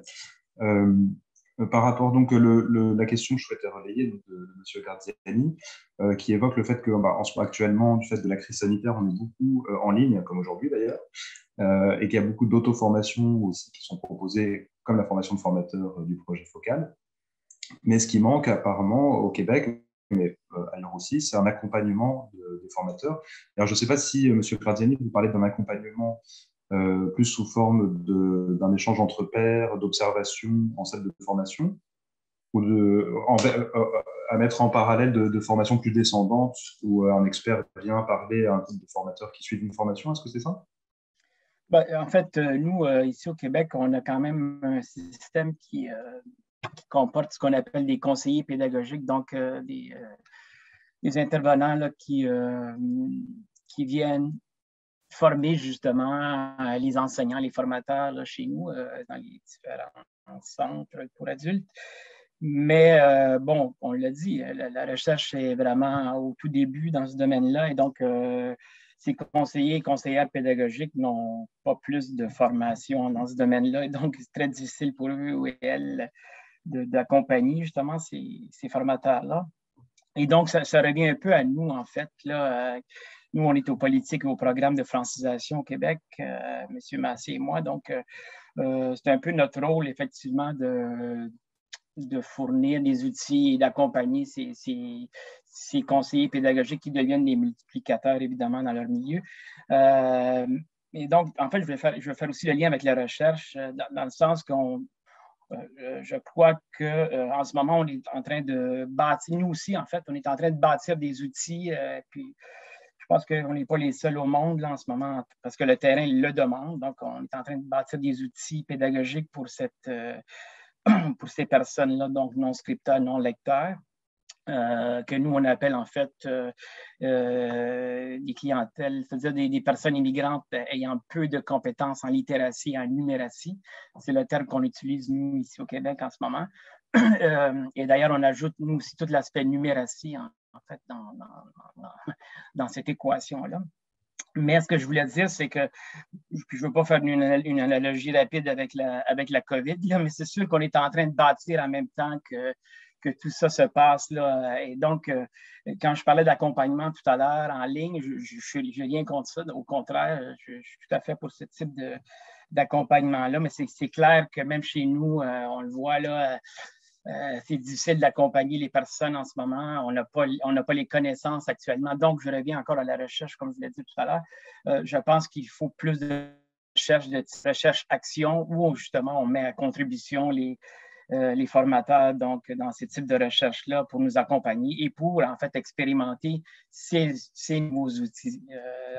Par rapport donc la question que je souhaitais relayer de M. Garziani, qui évoque le fait que actuellement, du fait de la crise sanitaire, on est beaucoup en ligne, comme aujourd'hui d'ailleurs, et qu'il y a beaucoup d'auto-formations aussi qui sont proposées, comme la formation de formateurs du projet Focal. Mais ce qui manque apparemment au Québec, mais ailleurs aussi, c'est un accompagnement des formateurs. Alors, je ne sais pas si, M. Graziani, vous parlez d'un accompagnement plus sous forme d'un échange entre pairs, d'observation en salle de formation, ou à mettre en parallèle de formations plus descendantes, où un expert vient parler à un groupe de formateurs qui suivent une formation. Est-ce que c'est ça? En fait, nous, ici au Québec, on a quand même un système qui comporte ce qu'on appelle des conseillers pédagogiques, donc des intervenants là, qui viennent former justement les enseignants, les formateurs là, chez nous, dans les différents centres pour adultes. Mais bon, on l'a dit, la recherche est vraiment au tout début dans ce domaine-là, et donc ces conseillers et conseillères pédagogiques n'ont pas plus de formation dans ce domaine-là, et donc c'est très difficile pour eux ou elles d'accompagner justement ces formateurs-là. Et donc, ça revient un peu à nous, en fait. Là, nous, on est aux politiques et au programme de francisation au Québec, M. Massé et moi. Donc, c'est un peu notre rôle, effectivement, de fournir des outils et d'accompagner ces conseillers pédagogiques qui deviennent des multiplicateurs, évidemment, dans leur milieu. Et donc, en fait, je vais faire aussi le lien avec la recherche, dans le sens qu'on je crois qu'en ce moment, on est en train de bâtir, nous aussi, en fait, on est en train de bâtir des outils. Puis je pense qu'on n'est pas les seuls au monde là, en ce moment, parce que le terrain le demande. Donc, on est en train de bâtir des outils pédagogiques pour ces personnes-là, donc non scripteurs, non lecteurs. que nous, on appelle en fait des clientèles, c'est-à-dire des personnes immigrantes ayant peu de compétences en littératie et en numératie. C'est le terme qu'on utilise, nous, ici au Québec en ce moment. Et d'ailleurs, on ajoute, nous aussi, tout l'aspect numératie, en fait, dans cette équation-là. Mais ce que je voulais dire, c'est que, je ne veux pas faire une analogie rapide avec la COVID, là, mais c'est sûr qu'on est en train de bâtir en même temps que tout ça se passe, là. Et donc, quand je parlais d'accompagnement tout à l'heure en ligne, je n'ai rien contre ça. Au contraire, je suis tout à fait pour ce type d'accompagnement-là. Mais c'est clair que même chez nous, on le voit là, c'est difficile d'accompagner les personnes en ce moment. On n'a pas les connaissances actuellement. Donc, je reviens encore à la recherche, comme je l'ai dit tout à l'heure. Je pense qu'il faut plus de recherche-action où justement on met à contribution les formateurs donc, dans ces types de recherches-là pour nous accompagner et pour en fait expérimenter ces nouveaux outils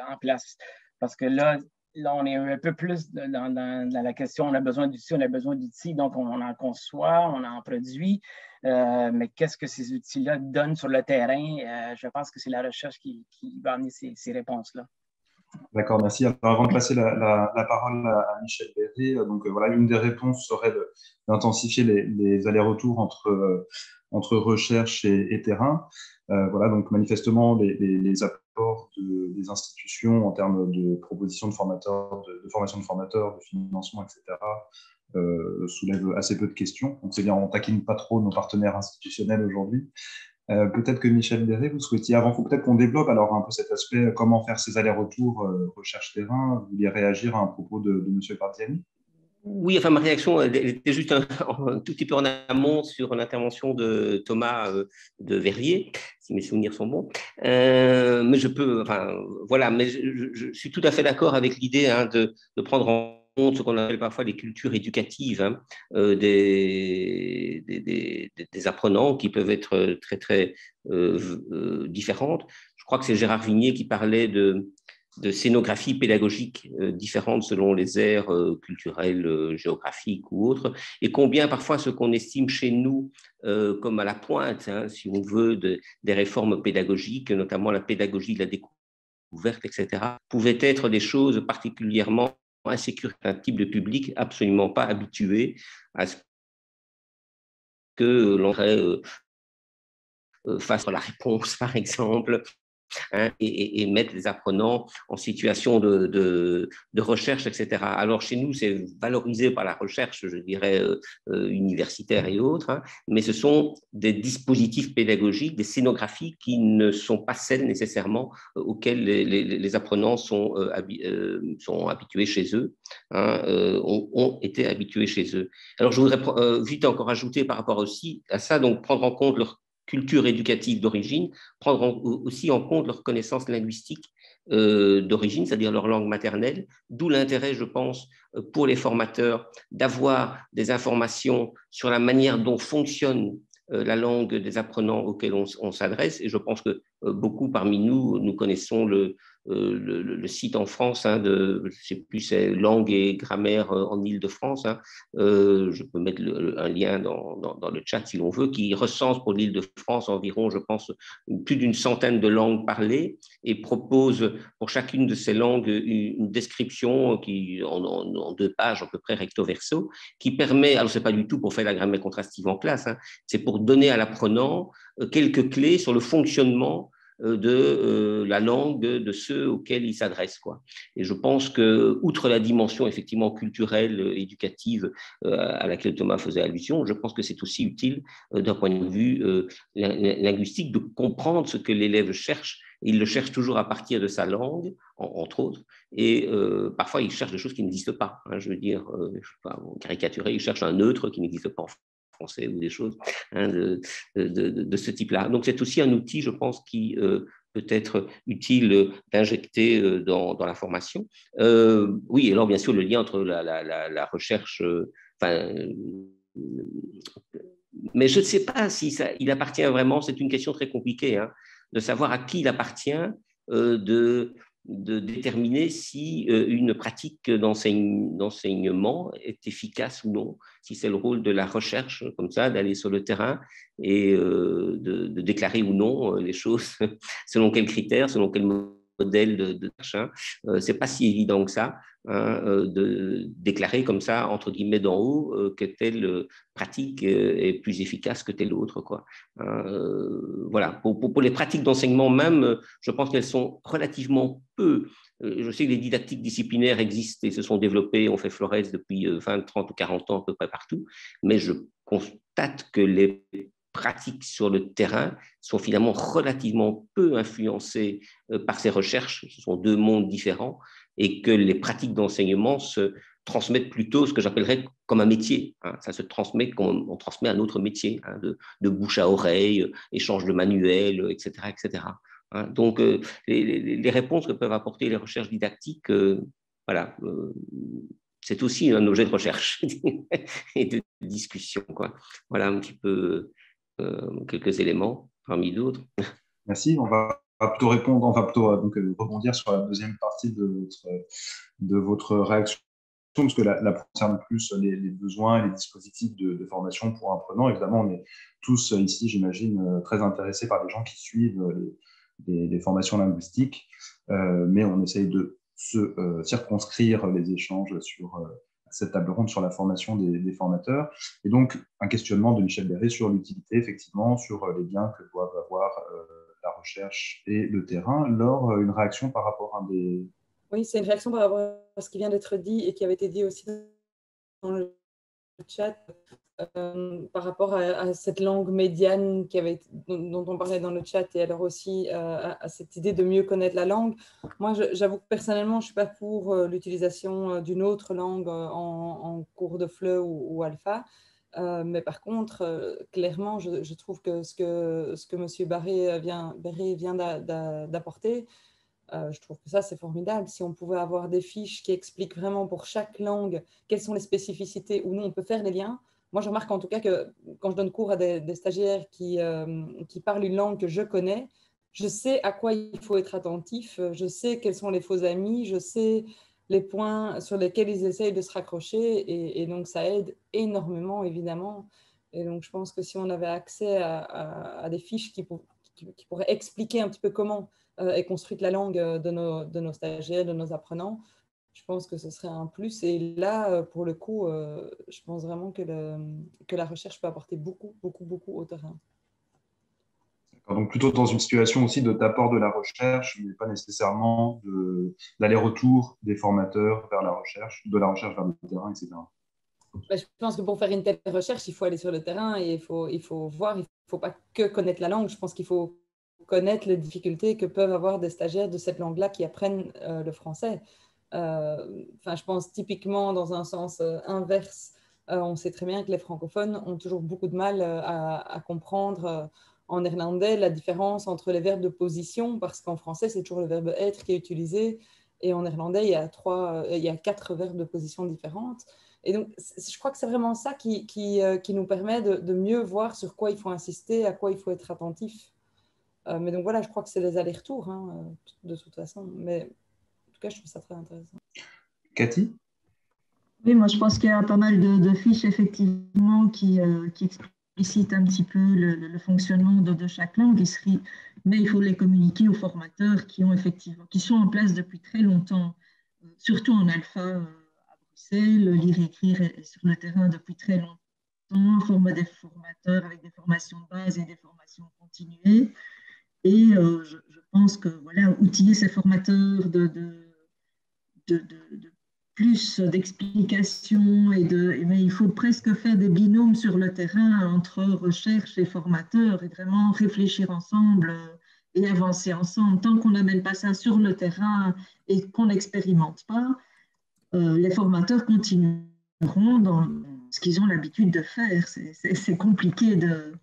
en place. Parce que là, on est un peu plus dans la question, on a besoin d'outils, donc on en conçoit, on en produit, mais qu'est-ce que ces outils-là donnent sur le terrain? Je pense que c'est la recherche qui va amener ces réponses-là. D'accord, merci. Alors, avant de passer la parole à Michel Berré, donc voilà, une des réponses serait d'intensifier les allers-retours entre recherche et terrain. Voilà, donc manifestement, les apports des institutions en termes de propositions de formateurs, de formation de formateurs, de financement, etc., soulèvent assez peu de questions. Donc c'est bien, on ne taquine pas trop nos partenaires institutionnels aujourd'hui. Peut-être que Michel Berré, vous souhaitiez, avant peut-être qu'on développe alors un peu cet aspect, comment faire ces allers-retours recherche-terrain, vous vouliez réagir à un propos de M. Parziani? Oui, enfin, ma réaction elle était juste un tout petit peu en amont sur l'intervention de Thomas de Verrier, si mes souvenirs sont bons. Mais je peux, enfin, voilà, mais je suis tout à fait d'accord avec l'idée de prendre en compte ce qu'on appelle parfois les cultures éducatives des apprenants qui peuvent être très, très différentes. Je crois que c'est Gérard Vignier qui parlait de scénographie pédagogique différentes selon les aires culturelles, géographiques ou autres, et combien parfois ce qu'on estime chez nous comme à la pointe, si on veut, des réformes pédagogiques, notamment la pédagogie de la découverte, etc., pouvaient être des choses particulièrement insécures, un type de public absolument pas habitué à ce que l'on fasse la réponse, par exemple, et mettre les apprenants en situation de recherche, etc. Alors, chez nous, c'est valorisé par la recherche, je dirais, universitaire et autres, mais ce sont des dispositifs pédagogiques, des scénographies qui ne sont pas celles nécessairement auxquelles les apprenants sont habitués chez eux, ont été habitués chez eux. Alors, je voudrais vite encore ajouter par rapport aussi à ça, donc prendre en compte leur culture éducative d'origine, prendre aussi en compte leur connaissance linguistique d'origine, c'est-à-dire leur langue maternelle, d'où l'intérêt, je pense, pour les formateurs d'avoir des informations sur la manière dont fonctionne la langue des apprenants auxquels on s'adresse. Et je pense que beaucoup parmi nous connaissons le site en France de, je ne sais plus, c'est Langue et Grammaire en Île-de-France. Je peux mettre un lien dans le chat si l'on veut, qui recense pour l'Île-de-France environ, je pense, plus d'une centaine de langues parlées et propose pour chacune de ces langues une description qui, en 2 pages à peu près recto verso, qui permet, alors ce n'est pas du tout pour faire la grammaire contrastive en classe, c'est pour donner à l'apprenant quelques clés sur le fonctionnement de la langue de ceux auxquels il s'adresse, quoi. Et je pense que, outre la dimension effectivement culturelle, éducative à laquelle Thomas faisait allusion, je pense que c'est aussi utile d'un point de vue linguistique de comprendre ce que l'élève cherche. Il le cherche toujours à partir de sa langue, entre autres, et parfois il cherche des choses qui n'existent pas. Je veux dire, je ne sais pas, caricaturer, il cherche un neutre qui n'existe pas en français ou des choses de ce type-là. Donc, c'est aussi un outil, je pense, qui peut être utile d'injecter dans la formation. Oui, et alors, bien sûr, le lien entre la recherche, mais je ne sais pas si il appartient vraiment, c'est une question très compliquée, de savoir à qui il appartient de de déterminer si une pratique d'enseignement est efficace ou non, si c'est le rôle de la recherche, comme ça, d'aller sur le terrain et de déclarer ou non les choses, selon quels critères, selon quel modèle de machin. C'est pas si évident que ça, hein, de déclarer comme ça, entre guillemets d'en haut, que telle pratique est plus efficace que telle autre, quoi. Voilà. Pour les pratiques d'enseignement même, je pense qu'elles sont relativement peu. Je sais que les didactiques disciplinaires existent et se sont développées, on fait Flores depuis 20, 30 ou 40 ans à peu près partout, mais je constate que les pratiques sur le terrain sont finalement relativement peu influencées par ces recherches. Ce sont deux mondes différents et que les pratiques d'enseignement se transmettent plutôt ce que j'appellerais comme un métier. Hein. Ça se transmet comme on transmet un autre métier, hein, de bouche à oreille, échange de manuels, etc. etc. Hein. Donc, les réponses que peuvent apporter les recherches didactiques, voilà, c'est aussi un objet de recherche et de discussion, quoi. Voilà un petit peu quelques éléments parmi d'autres. Merci. On va plutôt répondre, on va plutôt donc, rebondir sur la deuxième partie de votre réaction, parce que la concerne plus les besoins et les dispositifs de formation pour apprenants. Évidemment, on est tous ici, j'imagine, très intéressés par les gens qui suivent les formations linguistiques, mais on essaye de se circonscrire les échanges sur cette table ronde sur la formation des formateurs. Et donc, un questionnement de Michel Béret sur l'utilité, effectivement, sur les liens que doivent avoir la recherche et le terrain. Laure, une réaction par rapport à des... Oui, c'est une réaction par rapport à ce qui vient d'être dit et qui avait été dit aussi dans le chat, par rapport à cette langue médiane dont on parlait dans le chat, et alors aussi à cette idée de mieux connaître la langue. Moi, j'avoue que personnellement, je ne suis pas pour l'utilisation d'une autre langue en cours de FLE ou alpha, mais par contre, clairement, je trouve que ce que M. Béret vient d'apporter, je trouve que ça, c'est formidable. Si on pouvait avoir des fiches qui expliquent vraiment pour chaque langue quelles sont les spécificités où nous, on peut faire les liens. Moi, je remarque en tout cas que quand je donne cours à des stagiaires qui parlent une langue que je connais, je sais à quoi il faut être attentif, je sais quels sont les faux amis, je sais les points sur lesquels ils essayent de se raccrocher, et donc ça aide énormément, évidemment. Et donc, je pense que si on avait accès à des fiches qui pourraient expliquer un petit peu comment est construite la langue de nos stagiaires, de nos apprenants, je pense que ce serait un plus. Et là, pour le coup, je pense vraiment que la recherche peut apporter beaucoup, beaucoup, beaucoup au terrain. Donc plutôt dans une situation aussi d'apport de la recherche, mais pas nécessairement de l'aller-retour des formateurs vers la recherche, de la recherche vers le terrain, etc. Je pense que pour faire une telle recherche, il faut aller sur le terrain et il faut voir, il ne faut pas que connaître la langue. Je pense qu'il faut connaître les difficultés que peuvent avoir des stagiaires de cette langue-là qui apprennent le français. Je pense typiquement dans un sens inverse, on sait très bien que les francophones ont toujours beaucoup de mal à comprendre en néerlandais la différence entre les verbes de position, parce qu'en français, c'est toujours le verbe être qui est utilisé, et en néerlandais, il y a 4 verbes de position différentes. Et donc, je crois que c'est vraiment ça qui nous permet de mieux voir sur quoi il faut insister, à quoi il faut être attentif. Mais donc voilà, je crois que c'est des allers-retours, hein, de toute façon. Mais en tout cas, je trouve ça très intéressant. Cathy ? Oui, moi je pense qu'il y a pas mal de fiches effectivement qui explicitent un petit peu le fonctionnement de chaque langue, mais il faut les communiquer aux formateurs qui sont en place depuis très longtemps, surtout en alpha à Bruxelles. Lire et écrire est sur le terrain depuis très longtemps, former des formateurs avec des formations de base et des formations continuées. Et je pense que voilà, outiller ces formateurs de plus d'explications mais il faut presque faire des binômes sur le terrain entre recherche et formateurs et vraiment réfléchir ensemble et avancer ensemble. Tant qu'on n'amène pas ça sur le terrain et qu'on n'expérimente pas, les formateurs continueront dans ce qu'ils ont l'habitude de faire. C'est compliqué de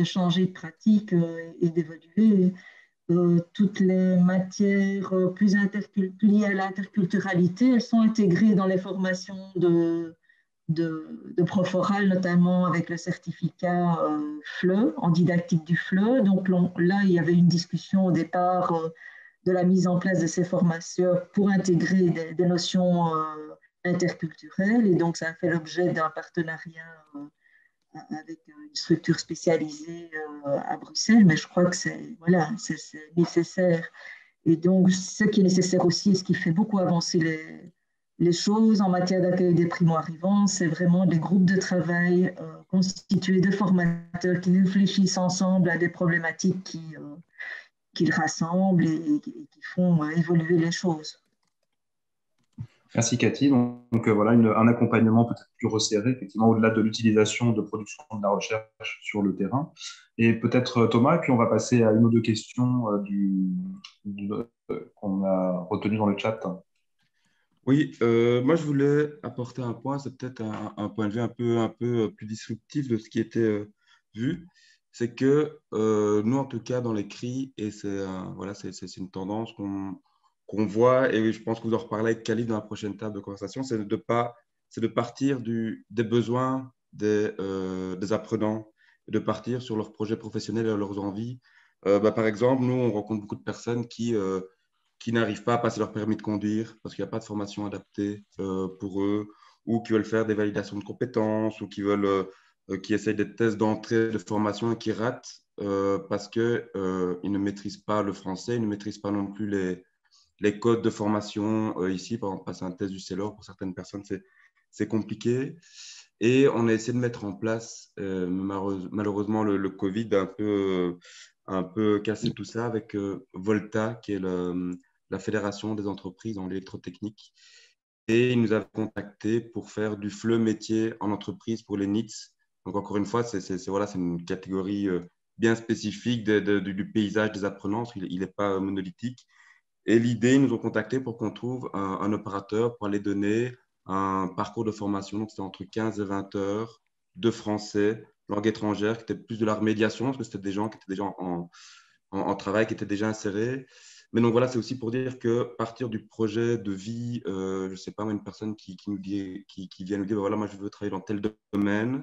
changer de pratique et d'évoluer. Toutes les matières plus liées à l'interculturalité, elles sont intégrées dans les formations de prof oral, notamment avec le certificat FLE, en didactique du FLE. Donc là, il y avait une discussion au départ de la mise en place de ces formations pour intégrer des notions interculturelles. Et donc, ça a fait l'objet d'un partenariat avec une structure spécialisée à Bruxelles, mais je crois que c'est nécessaire. Et donc, ce qui est nécessaire aussi, et ce qui fait beaucoup avancer les choses en matière d'accueil des primo-arrivants, c'est vraiment des groupes de travail constitués de formateurs qui réfléchissent ensemble à des problématiques qu'ils rassemblent et qui font évoluer les choses. Merci Cathy. Donc voilà, un accompagnement peut-être plus resserré, effectivement, au-delà de l'utilisation de production de la recherche sur le terrain. Et peut-être Thomas, et puis on va passer à une ou deux questions qu'on a retenues dans le chat. Oui, moi je voulais apporter un point, c'est peut-être un point de vue un peu plus disruptif de ce qui était vu. C'est que nous, en tout cas, dans les CRI, et voilà, c'est une tendance qu'on voit, et je pense que vous en reparlez avec Khalid dans la prochaine table de conversation, c'est de partir des besoins des apprenants, de partir sur leurs projets professionnels et leurs envies. Par exemple, nous, on rencontre beaucoup de personnes qui n'arrivent pas à passer leur permis de conduire parce qu'il n'y a pas de formation adaptée pour eux, ou qui veulent faire des validations de compétences, ou qui essayent des tests d'entrée de formation et qui ratent parce qu'ils ne maîtrisent pas le français, ils ne maîtrisent pas non plus les codes de formation. Ici, par exemple, passer un test du CELOR, pour certaines personnes, c'est compliqué. Et on a essayé de mettre en place, malheureusement, le Covid un peu cassé tout ça avec Volta, qui est la fédération des entreprises en électrotechnique. Et ils nous avaient contactés pour faire du FLE métier en entreprise pour les NEETs. Donc, encore une fois, c'est une catégorie bien spécifique du paysage des apprenants, parce qu'il n'est pas monolithique. Et l'idée, ils nous ont contactés pour qu'on trouve un opérateur pour aller donner un parcours de formation. Donc, c'était entre 15 et 20 heures de français, langue étrangère, qui était plus de la remédiation, parce que c'était des gens qui étaient déjà en travail, qui étaient déjà insérés. Mais donc voilà, c'est aussi pour dire que partir du projet de vie, je ne sais pas, une personne qui vient nous dire, voilà, moi je veux travailler dans tel domaine,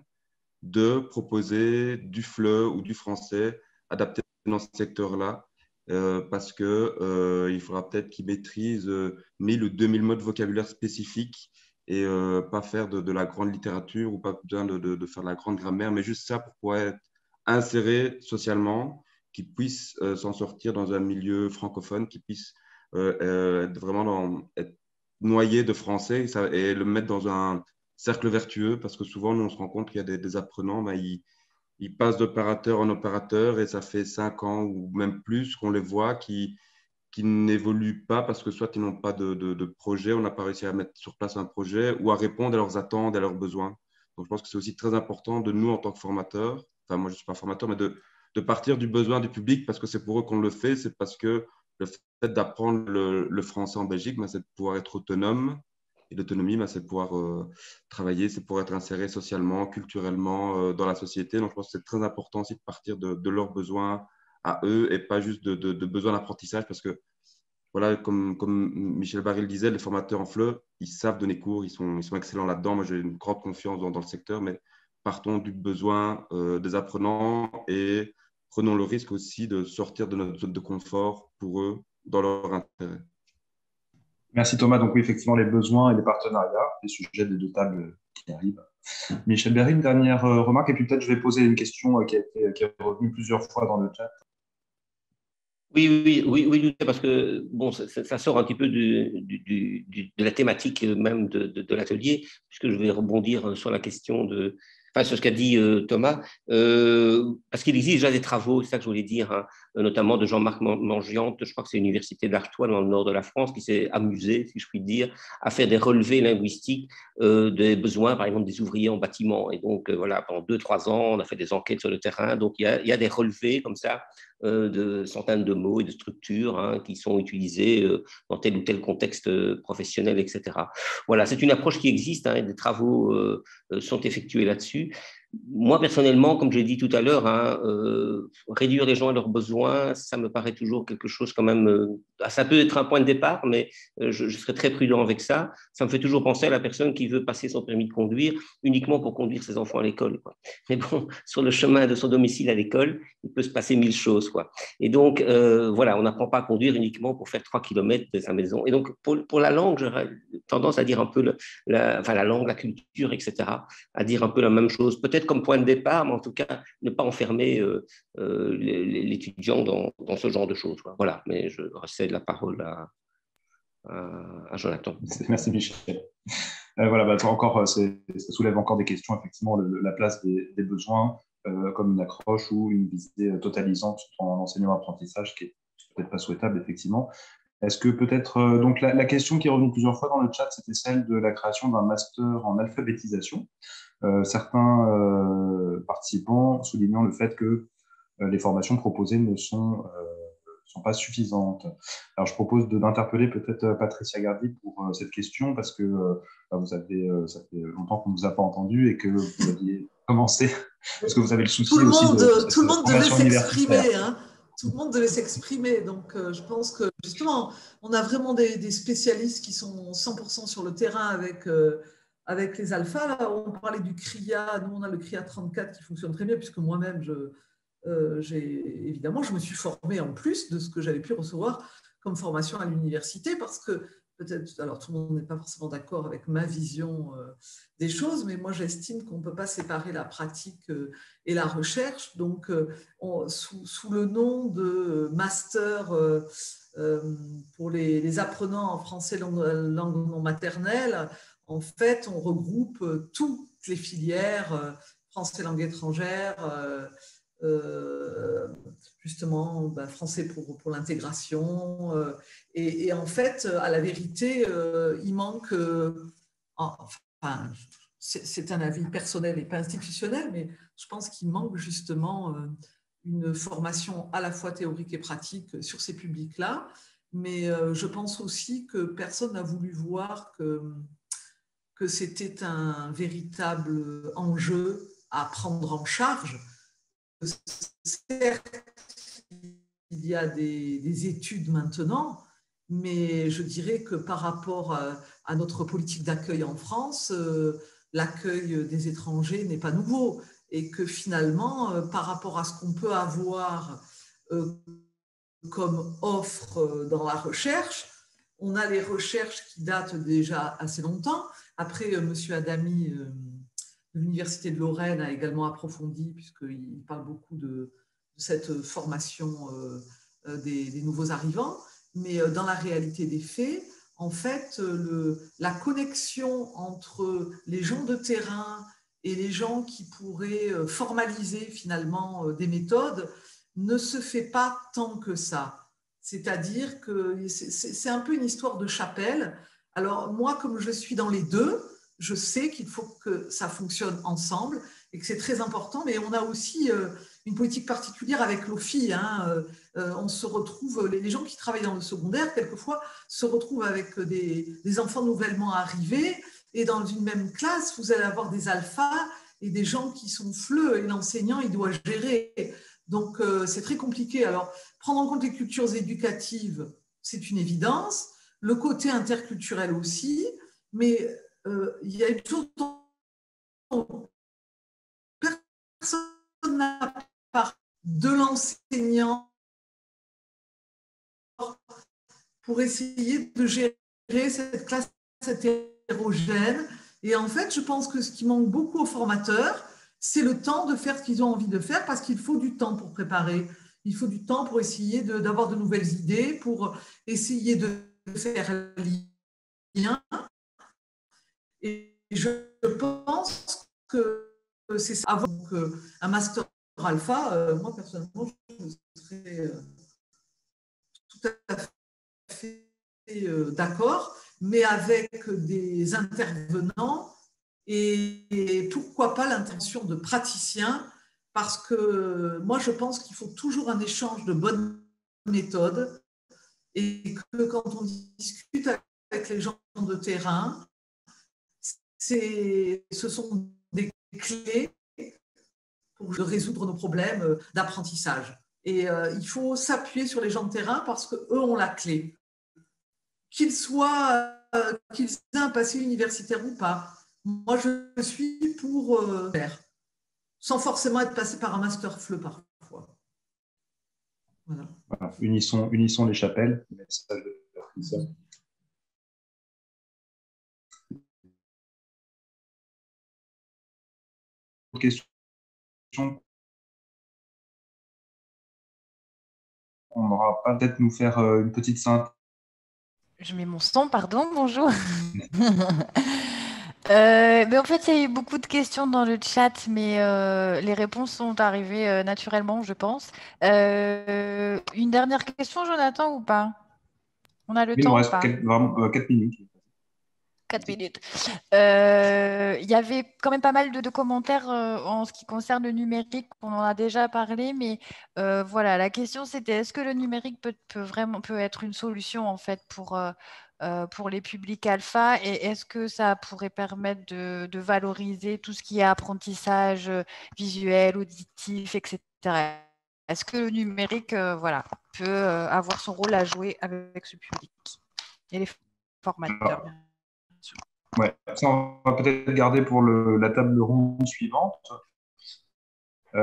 de proposer du FLE ou du français adapté dans ce secteur-là, parce qu'il faudra peut-être qu'ils maîtrisent 1000 ou 2000 mots de vocabulaire spécifiques et pas faire de la grande littérature ou pas besoin de faire de la grande grammaire, mais juste ça pour pouvoir être inséré socialement, qu'ils puissent s'en sortir dans un milieu francophone, qu'ils puissent être vraiment être noyés de français et le mettre dans un cercle vertueux, parce que souvent, nous, on se rend compte qu'il y a des apprenants, ils passent d'opérateur en opérateur et ça fait 5 ans ou même plus qu'on les voit qui n'évoluent pas parce que soit ils n'ont pas de projet, on n'a pas réussi à mettre sur place un projet ou à répondre à leurs attentes, à leurs besoins. Donc, je pense que c'est aussi très important de nous, en tant que formateurs, enfin, moi, je ne suis pas formateur, mais de partir du besoin du public parce que c'est pour eux qu'on le fait, c'est parce que le fait d'apprendre le français en Belgique, c'est de pouvoir être autonome. Et l'autonomie, c'est de pouvoir travailler, c'est pour être inséré socialement, culturellement dans la société. Donc, je pense que c'est très important aussi de partir de leurs besoins à eux et pas juste de besoins d'apprentissage parce que, voilà, comme Michel Barré le disait, les formateurs en FLE, ils savent donner cours, ils sont excellents là-dedans. Moi, j'ai une grande confiance dans le secteur, mais partons du besoin des apprenants et prenons le risque aussi de sortir de notre zone de confort pour eux, dans leur intérêt. Merci Thomas. Donc oui, effectivement, les besoins et les partenariats, les sujets des deux tables qui arrivent. Michel Berry, une dernière remarque, et puis peut-être je vais poser une question qui est revenue plusieurs fois dans le chat. Oui, parce que bon, ça sort un petit peu de la thématique même de l'atelier, puisque je vais rebondir sur la question sur ce qu'a dit Thomas, parce qu'il existe déjà des travaux, c'est ça que je voulais dire, hein, notamment de Jean-Marc Mangiante, je crois que c'est l'université d'Artois dans le nord de la France, qui s'est amusé, si je puis dire, à faire des relevés linguistiques des besoins, par exemple, des ouvriers en bâtiment. Et donc, voilà, pendant 2-3 ans, on a fait des enquêtes sur le terrain, donc il y a des relevés comme ça, de centaines de mots et de structures qui sont utilisés dans tel ou tel contexte professionnel, etc. Voilà, c'est une approche qui existe, et des travaux sont effectués là-dessus. Moi, personnellement, comme j'ai dit tout à l'heure, hein, réduire les gens à leurs besoins, ça me paraît toujours quelque chose quand même, ça peut être un point de départ, mais je serais très prudent avec ça. Ça me fait toujours penser à la personne qui veut passer son permis de conduire uniquement pour conduire ses enfants à l'école, quoi. Mais bon, sur le chemin de son domicile à l'école, il peut se passer 1000 choses, quoi. Et donc, voilà, on n'apprend pas à conduire uniquement pour faire 3 kilomètres de sa maison. Et donc, pour la langue, j'aurais tendance à dire un peu la langue, la culture, etc., à dire un peu la même chose, peut-être comme point de départ, mais en tout cas, ne pas enfermer l'étudiant dans ce genre de choses. Voilà, mais je recède la parole à Jonathan. Merci Michel. Voilà, bah, encore, ça soulève encore des questions, effectivement, la place des besoins comme une accroche ou une visée totalisante en enseignement-apprentissage, qui est peut-être pas souhaitable, effectivement. Est-ce que peut-être, donc la question qui est revenue plusieurs fois dans le chat, c'était celle de la création d'un master en alphabétisation. Certains participants soulignant le fait que les formations proposées ne sont pas suffisantes. Alors, je propose d'interpeller peut-être Patricia Gardy pour cette question, parce que ça fait longtemps qu'on ne vous a pas entendu et que vous aviez commencé, parce que vous avez le souci aussi de tout le monde devait s'exprimer, hein. Tout le monde devait s'exprimer. Donc, je pense que, justement, on a vraiment des spécialistes qui sont 100% sur le terrain avec les alphas. Là, on parlait du CRIA. Nous, on a le CRIA 34 qui fonctionne très bien, puisque moi-même, évidemment, je me suis formée en plus de ce que j'avais pu recevoir comme formation à l'université, parce que peut-être, alors tout le monde n'est pas forcément d'accord avec ma vision des choses, mais moi j'estime qu'on ne peut pas séparer la pratique et la recherche. Donc, sous le nom de master pour les apprenants en français langue non maternelle, en fait, on regroupe toutes les filières, français langue étrangère, justement français pour l'intégration, et en fait, à la vérité, il manque, enfin, c'est un avis personnel et pas institutionnel, mais je pense qu'il manque justement une formation à la fois théorique et pratique sur ces publics-là, mais je pense aussi que personne n'a voulu voir que c'était un véritable enjeu à prendre en charge. Certes, il y a des études maintenant, mais je dirais que par rapport à notre politique d'accueil en France, l'accueil des étrangers n'est pas nouveau, et que finalement, par rapport à ce qu'on peut avoir comme offre dans la recherche, on a les recherches qui datent déjà assez longtemps. Après, M. Adami de l'Université de Lorraine a également approfondi, puisqu'il parle beaucoup de cette formation des nouveaux arrivants. Mais dans la réalité des faits, en fait, la connexion entre les gens de terrain et les gens qui pourraient formaliser finalement des méthodes ne se fait pas tant que ça. C'est-à-dire que c'est un peu une histoire de chapelle. Alors moi, comme je suis dans les deux, je sais qu'il faut que ça fonctionne ensemble et que c'est très important, mais on a aussi une politique particulière avec l'OFI. Hein. On se retrouve, les gens qui travaillent dans le secondaire, quelquefois, se retrouvent avec des enfants nouvellement arrivés, et dans une même classe, vous allez avoir des alphas et des gens qui sont fleux, et l'enseignant, il doit gérer. Donc, c'est très compliqué. Alors, prendre en compte les cultures éducatives, c'est une évidence. Le côté interculturel aussi, mais il y a une chose dont personne n'a parlé de l'enseignant pour essayer de gérer cette classe hétérogène. Et en fait, je pense que ce qui manque beaucoup aux formateurs, c'est le temps de faire ce qu'ils ont envie de faire, parce qu'il faut du temps pour préparer. Il faut du temps pour essayer d'avoir de nouvelles idées, pour essayer de faire lien. Et je pense que c'est ça. Avant un master alpha, moi personnellement, je serais tout à fait d'accord, mais avec des intervenants et pourquoi pas l'intention de praticiens, parce que moi je pense qu'il faut toujours un échange de bonnes méthodes, et que quand on discute avec les gens de terrain, ce sont des clés pour résoudre nos problèmes d'apprentissage. Et il faut s'appuyer sur les gens de terrain parce qu'eux ont la clé. Qu'ils aient un passé universitaire ou pas. Moi, je suis pour faire, sans forcément être passé par un master FLE parfois. Voilà. Voilà. Unissons les chapelles. Message de Patricia. Question. On aura peut-être nous faire une petite synthèse. Je mets mon son, pardon, bonjour. Mais en fait, il y a eu beaucoup de questions dans le chat, mais les réponses sont arrivées naturellement, je pense. Une dernière question, Jonathan, ou pas? On a le Il nous temps ou reste pas? 4 minutes. 4 minutes. Il y avait quand même pas mal de commentaires en ce qui concerne le numérique. On en a déjà parlé, mais voilà, la question c'était est-ce que le numérique peut être une solution en fait pour les publics alpha et est-ce que ça pourrait permettre de valoriser tout ce qui est apprentissage visuel, auditif, etc. Est-ce que le numérique voilà, peut avoir son rôle à jouer avec ce public et les formateurs? Ouais, ça, on va peut-être garder pour la table ronde suivante. Ou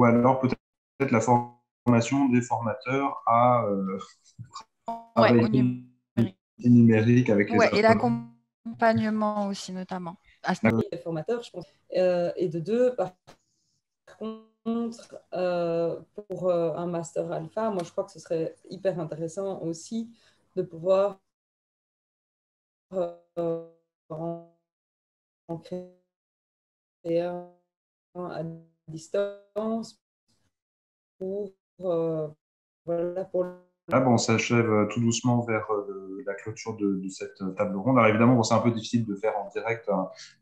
alors peut-être la formation des formateurs à travailler au numérique avec les et l'accompagnement aussi, notamment. Les formateurs, je pense. Et de deux, par contre, pour un master alpha, moi, je crois que ce serait hyper intéressant aussi de pouvoir en créer un à distance pour voilà, pour Là, bon, on s'achève tout doucement vers la clôture de cette table ronde. Alors évidemment, bon, c'est un peu difficile de faire en direct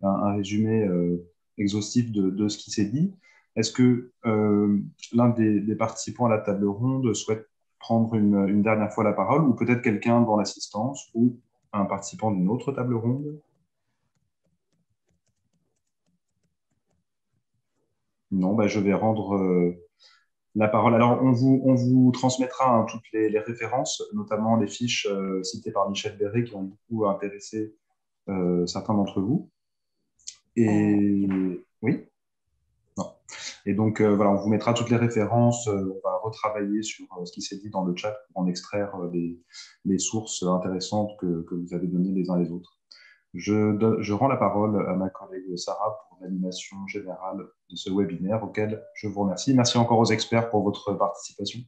un résumé exhaustif de ce qui s'est dit. Est-ce que l'un des participants à la table ronde souhaite prendre une dernière fois la parole, ou peut-être quelqu'un dans l'assistance ou un participant d'une autre table ronde? Non, ben, je vais rendre la parole. Alors, on vous transmettra hein, toutes les références, notamment les fiches citées par Michel Béret qui ont beaucoup intéressé certains d'entre vous. Et oui. Non. Et donc, voilà, on vous mettra toutes les références. On va retravailler sur ce qui s'est dit dans le chat pour en extraire les sources intéressantes que vous avez données les uns les autres. Je rends la parole à ma collègue Sarah pour l'animation générale de ce webinaire auquel je vous remercie. Merci encore aux experts pour votre participation.